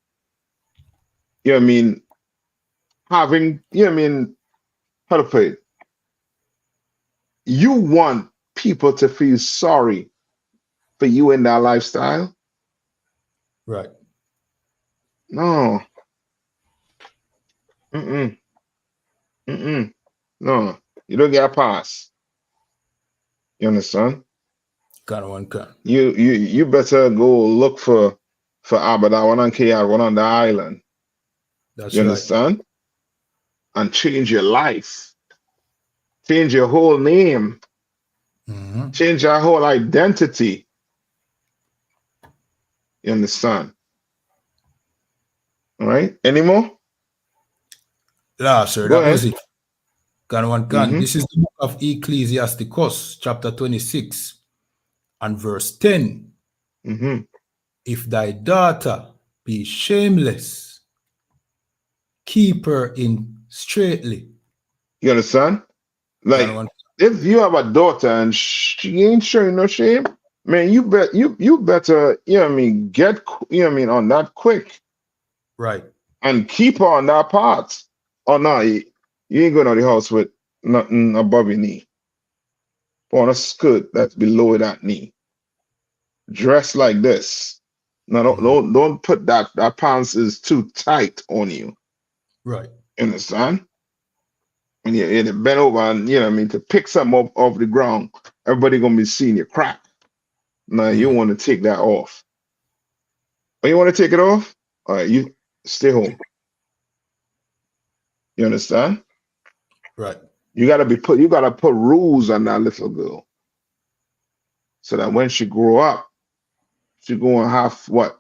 you know what I mean, having, you know what I mean, how to put it? You want people to feel sorry for you in that lifestyle. Right. No. Mm-mm. Mm-mm. No. You don't get a pass. You understand? You better go look for Abada, one on KR, one on the island. That's you understand? Right. And change your life. Change your whole name. Change your whole identity. You understand? All right. Any more? Yeah, sir. Go that ahead. was it. This is the book of Ecclesiasticus, chapter 26, and verse 10. If thy daughter be shameless, keep her in straitly. You understand? Like, if you have a daughter and she ain't showing no shame, Man, you better, you know what I mean, get, you know what I mean, on that quick Right. and keep her on that part. Or no, you ain't going to the house with nothing above your knee. Put on a skirt that's below that knee. Dress like this. No, don't put that pants is too tight on you. Right. You understand? And you bend over and, you know what I mean, to pick something up off the ground, everybody gonna be seeing your crack. Now you want to take that off. Oh, you want to take it off? All right, you stay home. You understand? Right. You gotta put rules on that little girl. So that when she grow up, she gonna have what?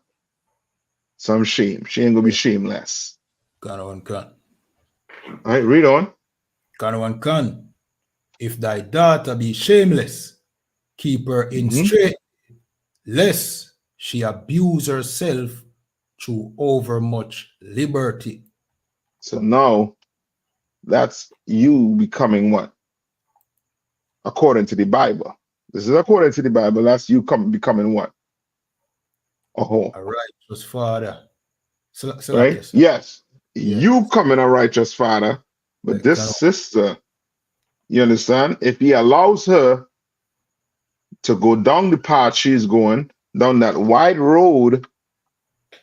Some shame. She ain't gonna be shameless. Can. All right, read on. Can. If thy daughter be shameless, keep her in straight, lest she abuse herself through overmuch liberty. So now that's you becoming what? According to the Bible. This is according to the Bible. That's you becoming what? A whore. A righteous father. Right? Yes. You coming a righteous father, but this sister, you understand? If he allows her to go down the path she's going, down that wide road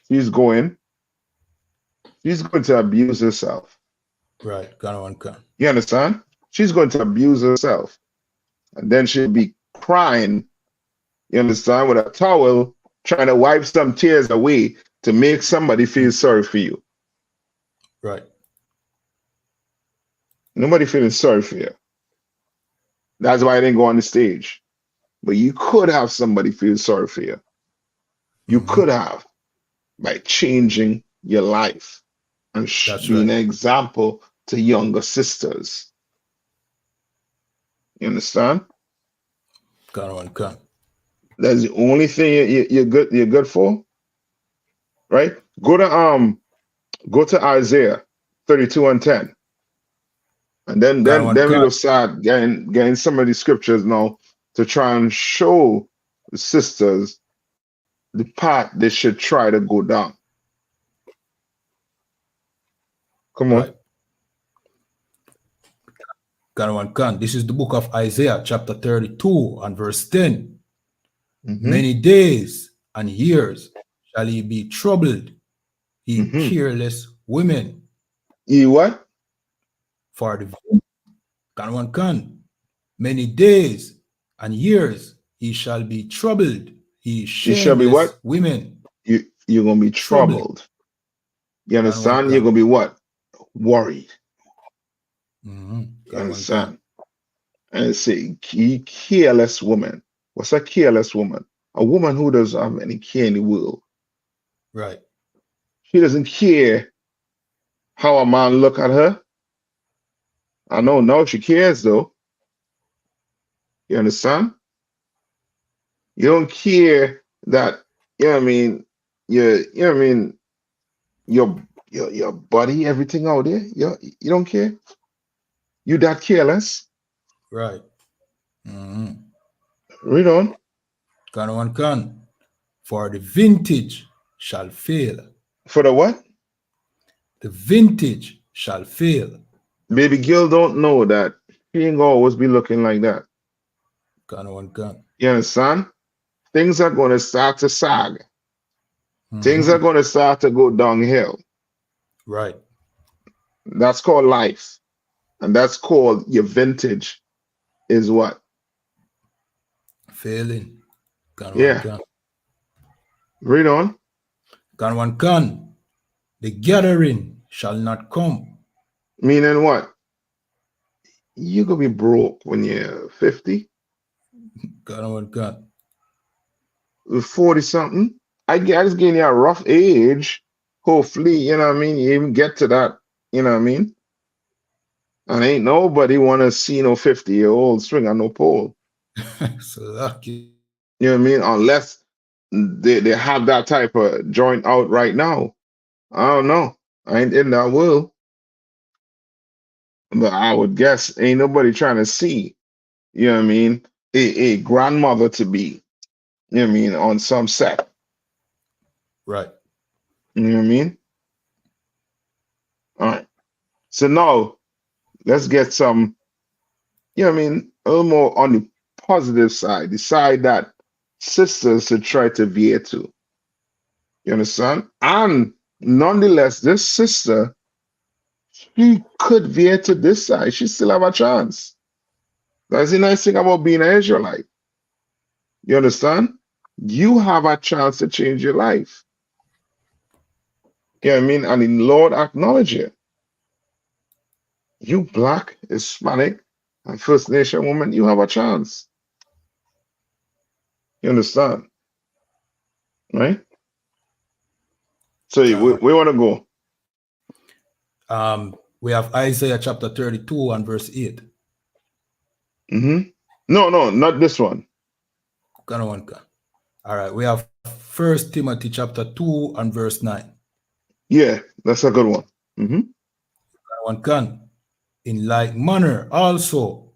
she's going to abuse herself. Right. You understand? She's going to abuse herself. And then she'll be crying, you understand, with a towel, trying to wipe some tears away to make somebody feel sorry for you. Right. Nobody feeling sorry for you. That's why I didn't go on the stage. But you could have somebody feel sorry for you. You could have, by changing your life and being an example to younger sisters. You understand? Can. That's the only thing you're good for, right? Go to Isaiah 32:10, and then we will start getting some of the scriptures now to try and show the sisters the path they should try to go down. Come on. Can. This is the book of Isaiah, chapter 32 and verse 10. Many days and years shall he be troubled, ye careless women. Ye what? For the can. Many days and years he shall be troubled, ye shameless women. You're gonna be troubled. You understand? You're gonna be what? Worried. You understand? And say, ye careless woman. What's a careless woman? A woman who doesn't have any care in the world. Right. She doesn't care how a man look at her. I know now she cares though. You understand? You don't care that, you know what I mean, you know what I mean, your body, everything out there. You don't care. You that careless. Right. Read on. Can. For the vintage shall fail. For the what? The vintage shall fail. Baby girl don't know that she ain't gonna always be looking like that. Can. You understand? Things are gonna start to sag. Things are gonna start to go downhill. Right. That's called life. And that's called your vintage is what? Failing. Can. Read on. Can. The gathering shall not come. Meaning what? You're gonna be broke when you're 50. Can. 40 something. I just getting you a rough age. Hopefully, you know what I mean, you even get to that, you know what I mean? And ain't nobody wanna see no 50-year-old swing on no pole. So lucky. You know what I mean? Unless they have that type of joint out right now. I don't know. I ain't in that world. But I would guess ain't nobody trying to see, you know what I mean, a grandmother to be you know what I mean, on some set. Right. You know what I mean? All right. So now let's get some, you know what I mean, a little more on the positive side, the side that sisters should try to veer to. You understand? And nonetheless, this sister, she could veer to this side. She still have a chance. That's the nice thing about being an Israelite. You understand? You have a chance to change your life. You know what I mean? And the Lord acknowledge it. You Black, Hispanic, and First Nation woman, you have a chance. You understand? Right? So we want to go. We have Isaiah chapter 32 and verse 8. Mm-hmm. No, not this one. All right, we have First Timothy chapter 2 and verse 9. Yeah, that's a good one. Mm-hmm. In like manner also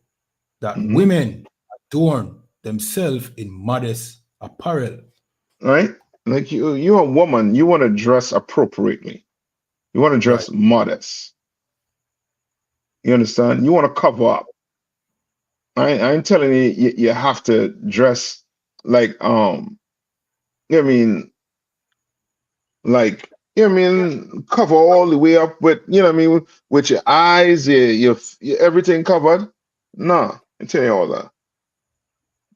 that women adorn themselves in modest apparel. Right? Like you're a woman, you want to dress appropriately. You want to dress modest. You understand? You want to cover up. I ain't telling you have to dress like you know what I mean, like you know what I mean, cover all the way up with, you know what I mean, with your eyes, your everything covered. No, I tell you all that.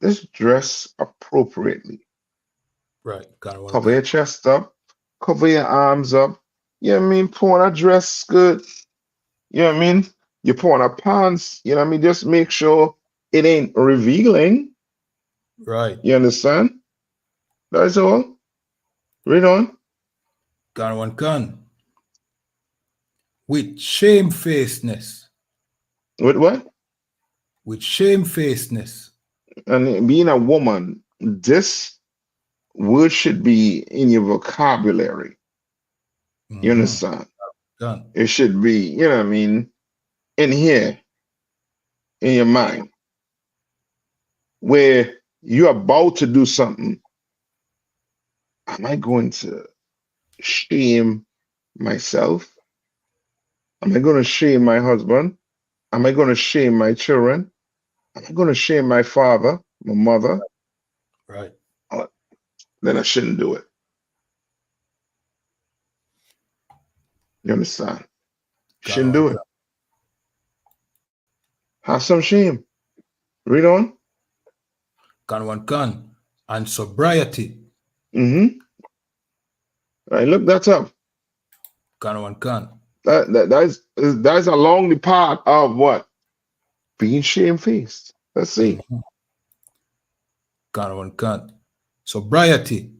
Just dress appropriately. Right. Cover your chest up, cover your arms up. You know what I mean? Put on a dress skirt. You know what I mean? You put on a pants. You know what I mean? Just make sure it ain't revealing. Right. You understand? That's all. Read on. With shamefacedness. With what? With shamefacedness. And being a woman, this word should be in your vocabulary. You understand? It should be, you know what I mean, in here, in your mind, where you're about to do something. Am I going to shame myself? Am I going to shame my husband? Am I going to shame my children? Am I going to shame my father, my mother? Right. Then I shouldn't do it. You understand? Shouldn't do it. Have some shame. Read on. And sobriety. Mm-hmm. All right, look, that's up. That's along the part of what? Being shamefaced. Let's see. Sobriety.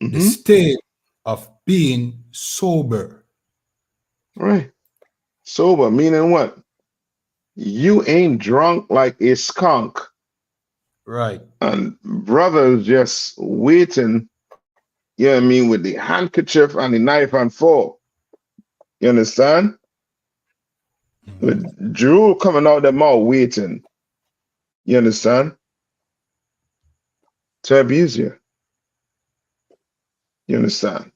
The state of being sober. Right. Sober, meaning what? You ain't drunk like a skunk. Right. And brothers just waiting, you know what I mean, with the handkerchief and the knife and fork. You understand? With drool coming out their mouth waiting. You understand? To abuse you. You understand?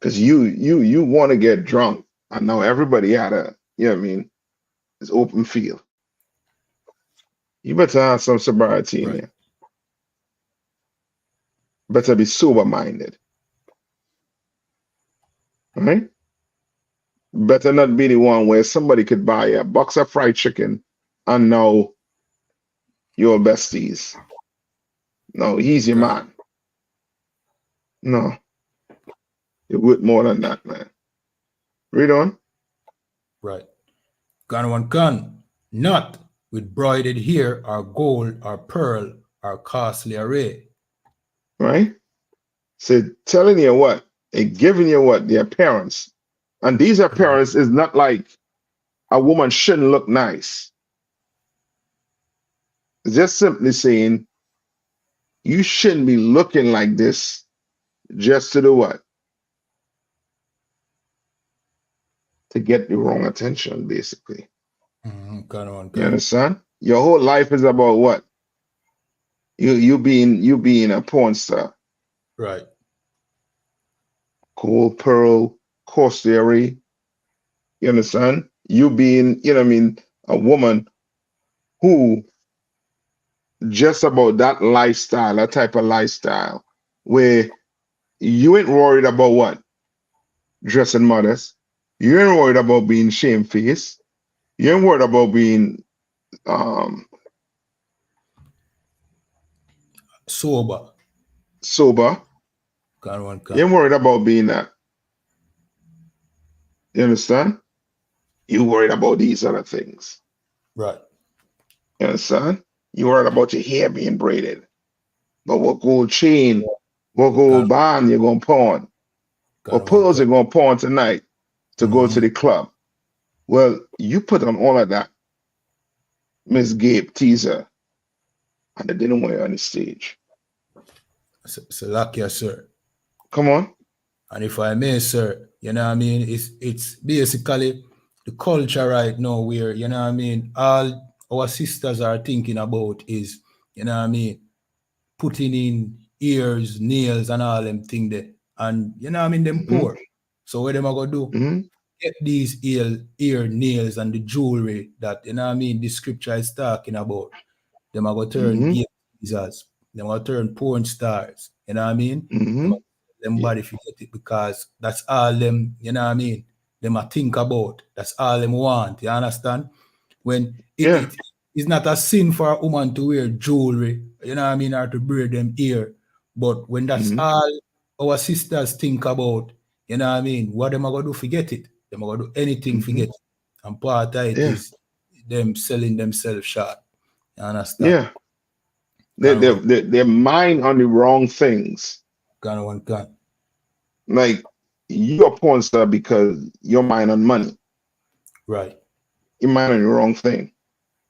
Because you want to get drunk. I know everybody had a, you know what I mean, it's open field. You better have some sobriety in there. Better be sober-minded. All right? Better not be the one where somebody could buy a box of fried chicken and now you're besties. No, he's your man. No. You're worth more than that, man. Read on. Right. Not with broided hair or gold or pearl or costly array. Right? So telling you what? It giving you what? The appearance. And these appearance is not like a woman shouldn't look nice. It's just simply saying you shouldn't be looking like this just to do what? To get the wrong attention, basically. You understand? Your whole life is about what? You being a porn star. Right. Gold, pearl, corsary. You understand? You being, a woman who just about that lifestyle, that type of lifestyle, where you ain't worried about what? Dressing modest. You ain't worried about being shamefaced. You ain't worried about being um Sober. sober. You ain't worried about being that. You understand? You worried about these other things. Right. You understand? You worried about your hair being braided. But what gold chain, what gold band you're gonna pawn? What pearls you're gonna pawn tonight to go to the club? Well, you put on all of that, Miss Gabe teaser, and they didn't want you on the stage. So lucky, sir. Come on. And if I may, sir, you know what I mean? It's basically the culture right now where, you know what I mean, all our sisters are thinking about is, you know what I mean, putting in ears, nails, and all them things there. And you know what I mean, them poor. So what them are gonna do? Get these ear nails and the jewelry that, you know what I mean, the scripture is talking about. Them are gonna turn gay Jesus. Them are gonna turn porn stars. You know what I mean? Them body forget it because that's all them, you know what I mean? Them a think about. That's all them want. You understand? When it is not a sin for a woman to wear jewelry, you know what I mean, or to braid them ear. But when that's all our sisters think about, you know what I mean, what them are gonna do, forget it. Them are gonna do anything, forget it. And part of it is them selling themselves short. You understand? Yeah. They're mind on the wrong things. Like, you're a porn star because you're mind on money. Right. You're mind on the wrong thing.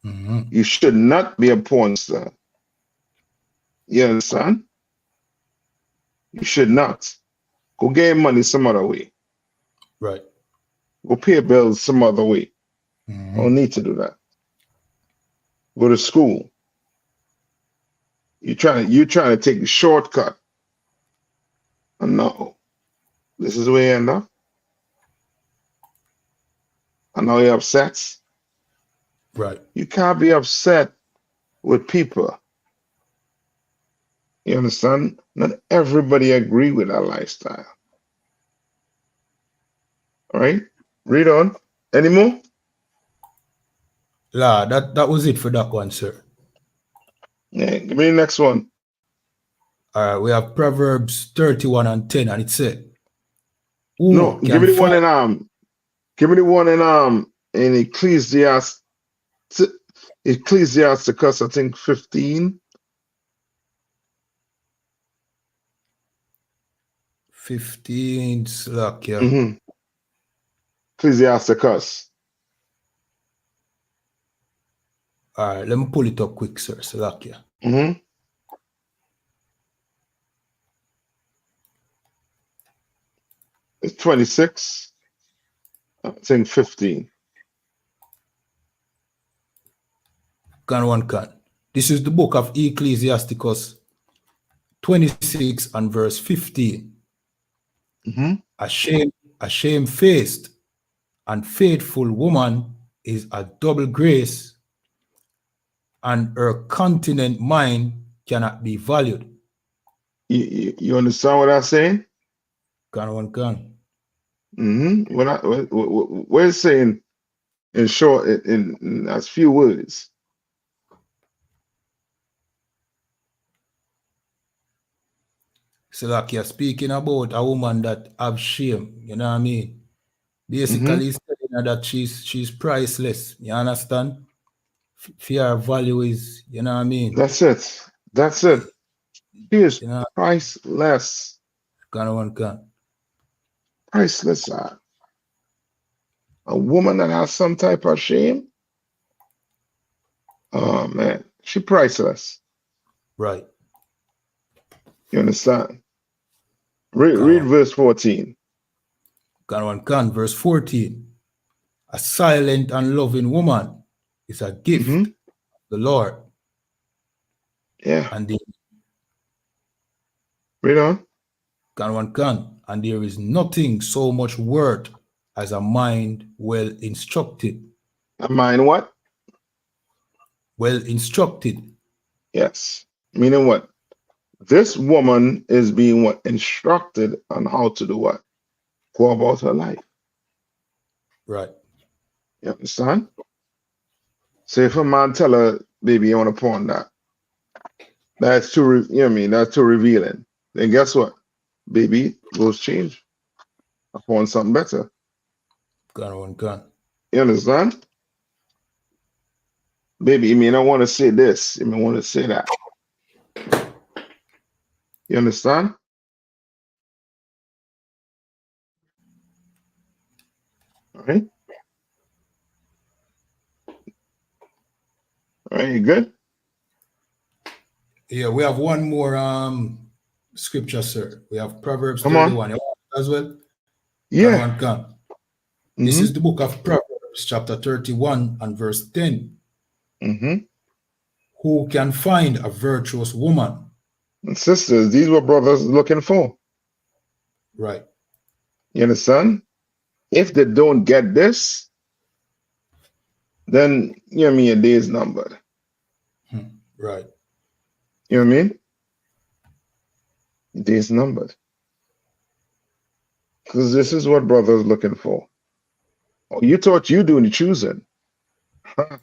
You should not be a porn star. You understand? You should not. Go get money some other way. Right. Go pay bills some other way. I don't need to do that. Go to school. You're trying to take the shortcut. No. This is where you end up. I know you're upset. Right. You can't be upset with people. You understand? Not everybody agree with that lifestyle. All right? Read on. Any more? La, that was it for that one, sir. Yeah, give me the next one. All right, we have Proverbs 31 and 10, and it said, No, give me the one in Ecclesiasticus, I think 15. 15, Slakia. Ecclesiasticus. All right, let me pull it up quick, sir. Slakia. It's 26. I think 15. This is the book of Ecclesiasticus 26 and verse 15. A shamefaced and faithful woman is a double grace, and her continent mind cannot be valued. You understand what I'm saying? Can. We're saying in short, in as few words. So like you're speaking about a woman that have shame, you know what I mean? Basically, it's telling her that she's priceless. You understand? Fear value is, you know what I mean? That's it. She is priceless. Priceless. A woman that has some type of shame. Oh man, she priceless. Right. You understand? Read verse 14. Verse 14. A silent and loving woman is a gift of the Lord. Yeah. And the Read on. and there is nothing so much worth as a mind well instructed. A mind what? Well instructed. Yes. Meaning what? This woman is being what? Instructed on how to do what? Go about her life. Right. You understand? So if a man tell her, baby, you want to pawn that, that's too, that's too revealing. Then guess what? Baby, goes change. I pawn something better. Gun. You understand? Baby, you may not want to say this. You may want to say that. You understand? All right. All right, you good? Yeah, we have one more scripture, sir. We have Proverbs Come on. 31 as well. Yeah. This is the book of Proverbs, chapter 31 and verse 10. Who can find a virtuous woman? And sisters, these were brothers looking for. Right. You understand? If they don't get this, then your day is numbered. Right. You know what I mean? Your day is numbered. Because this is what brothers looking for. Oh, you thought you doing the choosing. Huh.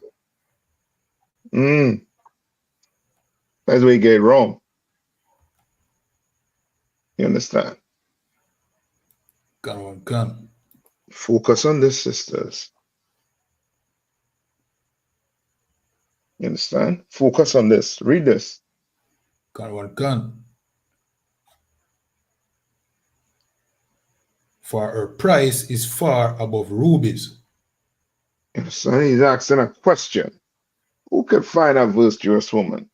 That's where you get it wrong. You understand? Gun. Focus on this, sisters. You understand? Focus on this. Read this. Gun. For her price is far above rubies. You understand? He's asking a question. Who could find a virtuous woman?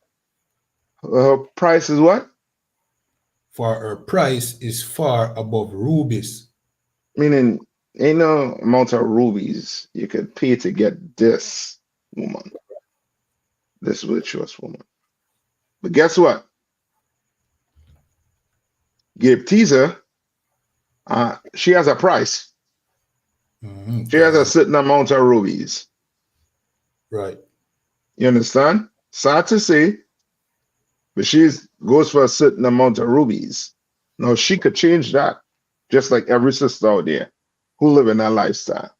Her price is what? For her price is far above rubies. Meaning, ain't no amount of rubies you could pay to get this woman, this virtuous woman. But guess what? Gabe teaser, she has a price. She has a certain amount of rubies. Right. You understand? Sad to say, but she goes for a certain amount of rubies. Now she could change that, just like every sister out there who live in that lifestyle.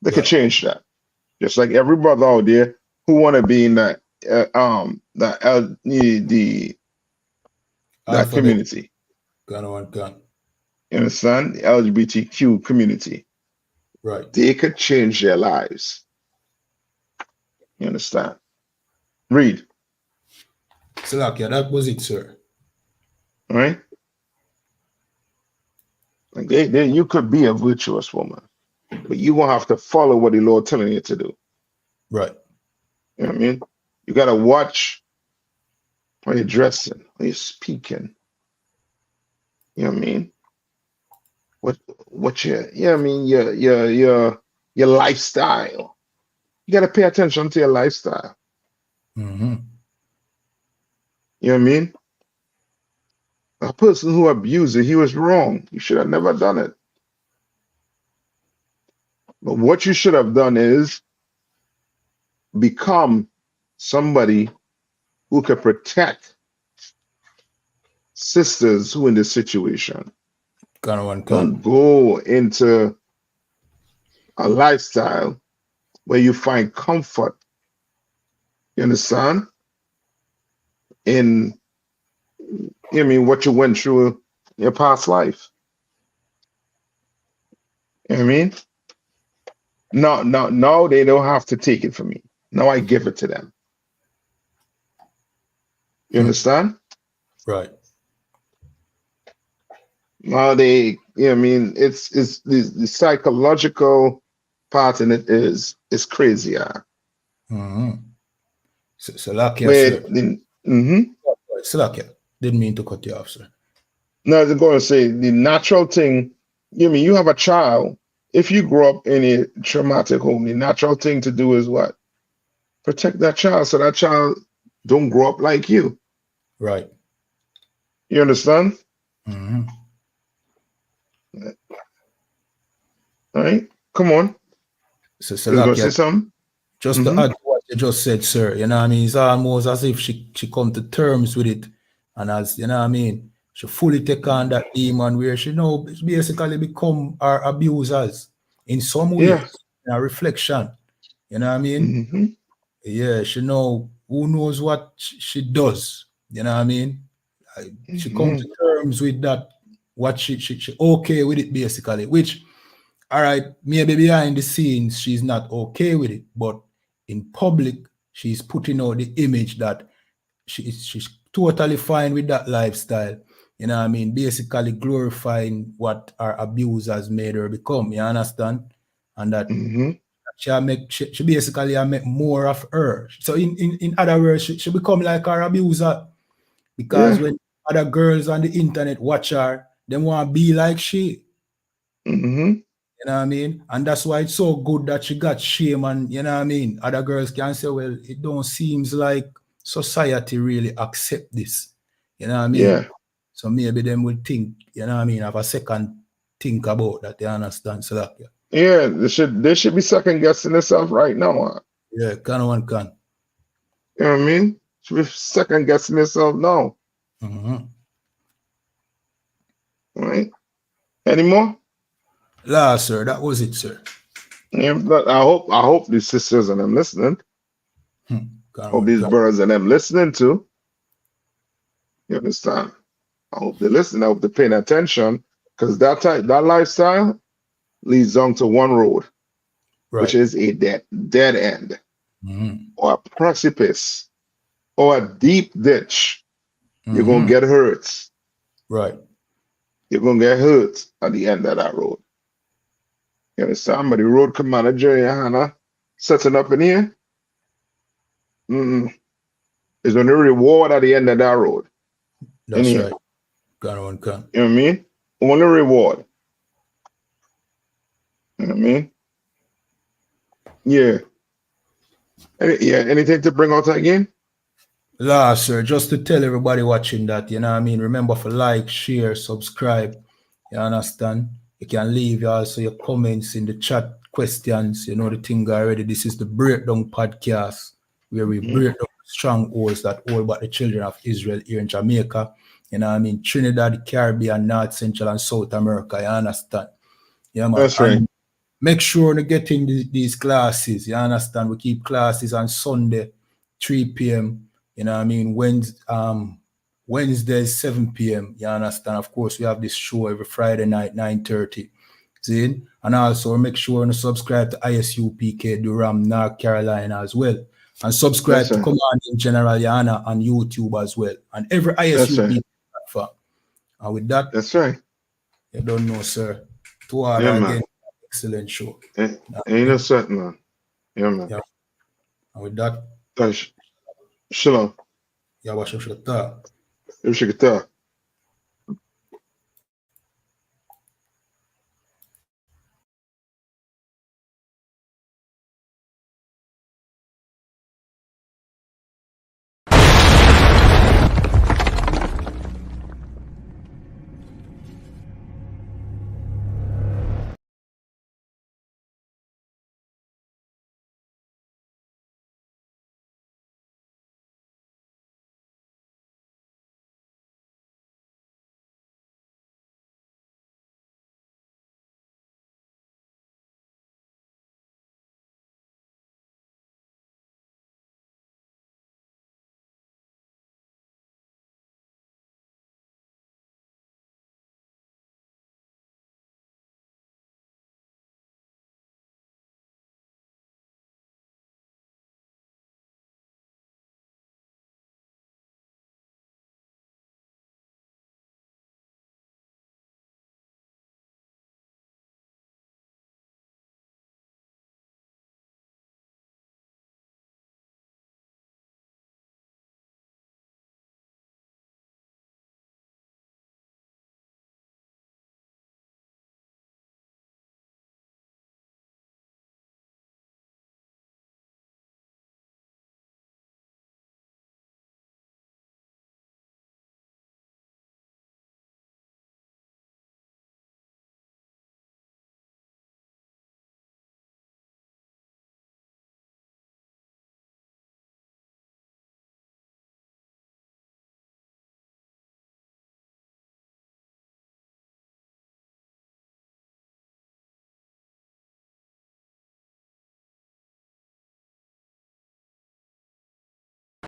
They could change that, just like every brother out there who want to be in that that community. Gun. You understand? The LGBTQ community. Right. They could change their lives. You understand? Read. Salakia, that was it, sir. All right? Like you could be a virtuous woman, but you won't have to follow what the Lord telling you to do. Right. You know what I mean? You got to watch how you're dressing, how you're speaking. You know what I mean? What your, you know what I mean, your lifestyle. You got to pay attention to your lifestyle. Mm-hmm. You know what I mean? A person who abused it, he was wrong. You should have never done it. But what you should have done is become somebody who can protect sisters who in this situation. Don't go into a lifestyle where you find comfort. You understand? In what you went through in your past life. You know what I mean? No, they don't have to take it from me. Now I give it to them. You understand? Right. Now it's the psychological part in it is crazy. Mm-hmm. Salakia, sir. Salakia. Didn't mean to cut you off, sir. No, I was going to say the natural thing. You have a child. If you grow up in a traumatic home, the natural thing to do is what? Protect that child so that child don't grow up like you. Right. You understand? Mm-hmm. All right. Come on. So You was like gonna say something? just to add to what you just said, sir, you know what I mean? It's almost as if she come to terms with it. And as, you know what I mean, she fully take on that demon where she know basically become our abusers in some Yeah. ways, in a reflection. You know what I mean? Mm-hmm. Yeah, she know who knows what she does. You know what I mean? She come to terms with that, what she okay with it basically, which all right, maybe behind the scenes she's not okay with it, but in public she's putting out the image that she's totally fine with that lifestyle. You know what I mean? Basically glorifying what our abusers made her become. You understand? And that she basically make more of her. So in other words, she become like our abuser because Yeah. when other girls on the internet watch her, they want to be like she. Mm-hmm. You know what I mean? And that's why it's so good that she got shame and, you know what I mean? Other girls can say, well, it don't seems like society really accept this. You know what I mean? Yeah. So maybe them will think, you know what I mean, have a second think about that. They understand. So that, Yeah. They should be second guessing themselves right now. yeah, can one can. You know what I mean? Should be second guessing themselves now. Mm-hmm. All right. Any more? La, sir, that was it, sir. Yeah, but I hope these sisters and them listening. Can Hope one these can. brothers and them listening too. You understand? I hope they listen. I hope they're paying attention because that lifestyle leads on to one road, which Right. is a dead end Mm-hmm. or a precipice or a deep ditch. You're gonna Mm-hmm. get hurt. Right. You're gonna get hurt at the end of that road. You understand? But the road commander Jerry Hannah setting up in here. There's only reward at the end of that road. In That's here. right. Can one can. You know what I mean? Only reward. You know what I mean? Yeah. Anything to bring out again? La, sir, just to tell everybody watching that, you know what I mean? Remember to like, share, subscribe. You understand? You can leave also your comments in the chat, questions. You know the thing already. This is the Breakdown Podcast, where we break down strongholds that hold back the children of Israel here in Jamaica. You know what I mean? Trinidad, Caribbean, North, Central, and South America. You understand? Yeah, man. That's right. And make sure to get in these classes. You understand? We keep classes on Sunday, 3 p.m. You know what I mean? Wednesday, 7 p.m. You understand? Of course, we have this show every Friday night, 9:30. See? And also make sure to subscribe to ISUPK Durham, North Carolina as well. And subscribe That's to right. Command in General Yana on YouTube as well. And every That's ISUPK right. platform. And with that, That's right. you don't know, sir. To all Yeah, again, man. excellent show. Ain't no certain, man. Yeah, man. Yeah. And with that, Thanks. Shalom. Yabashim Shata. Shikata.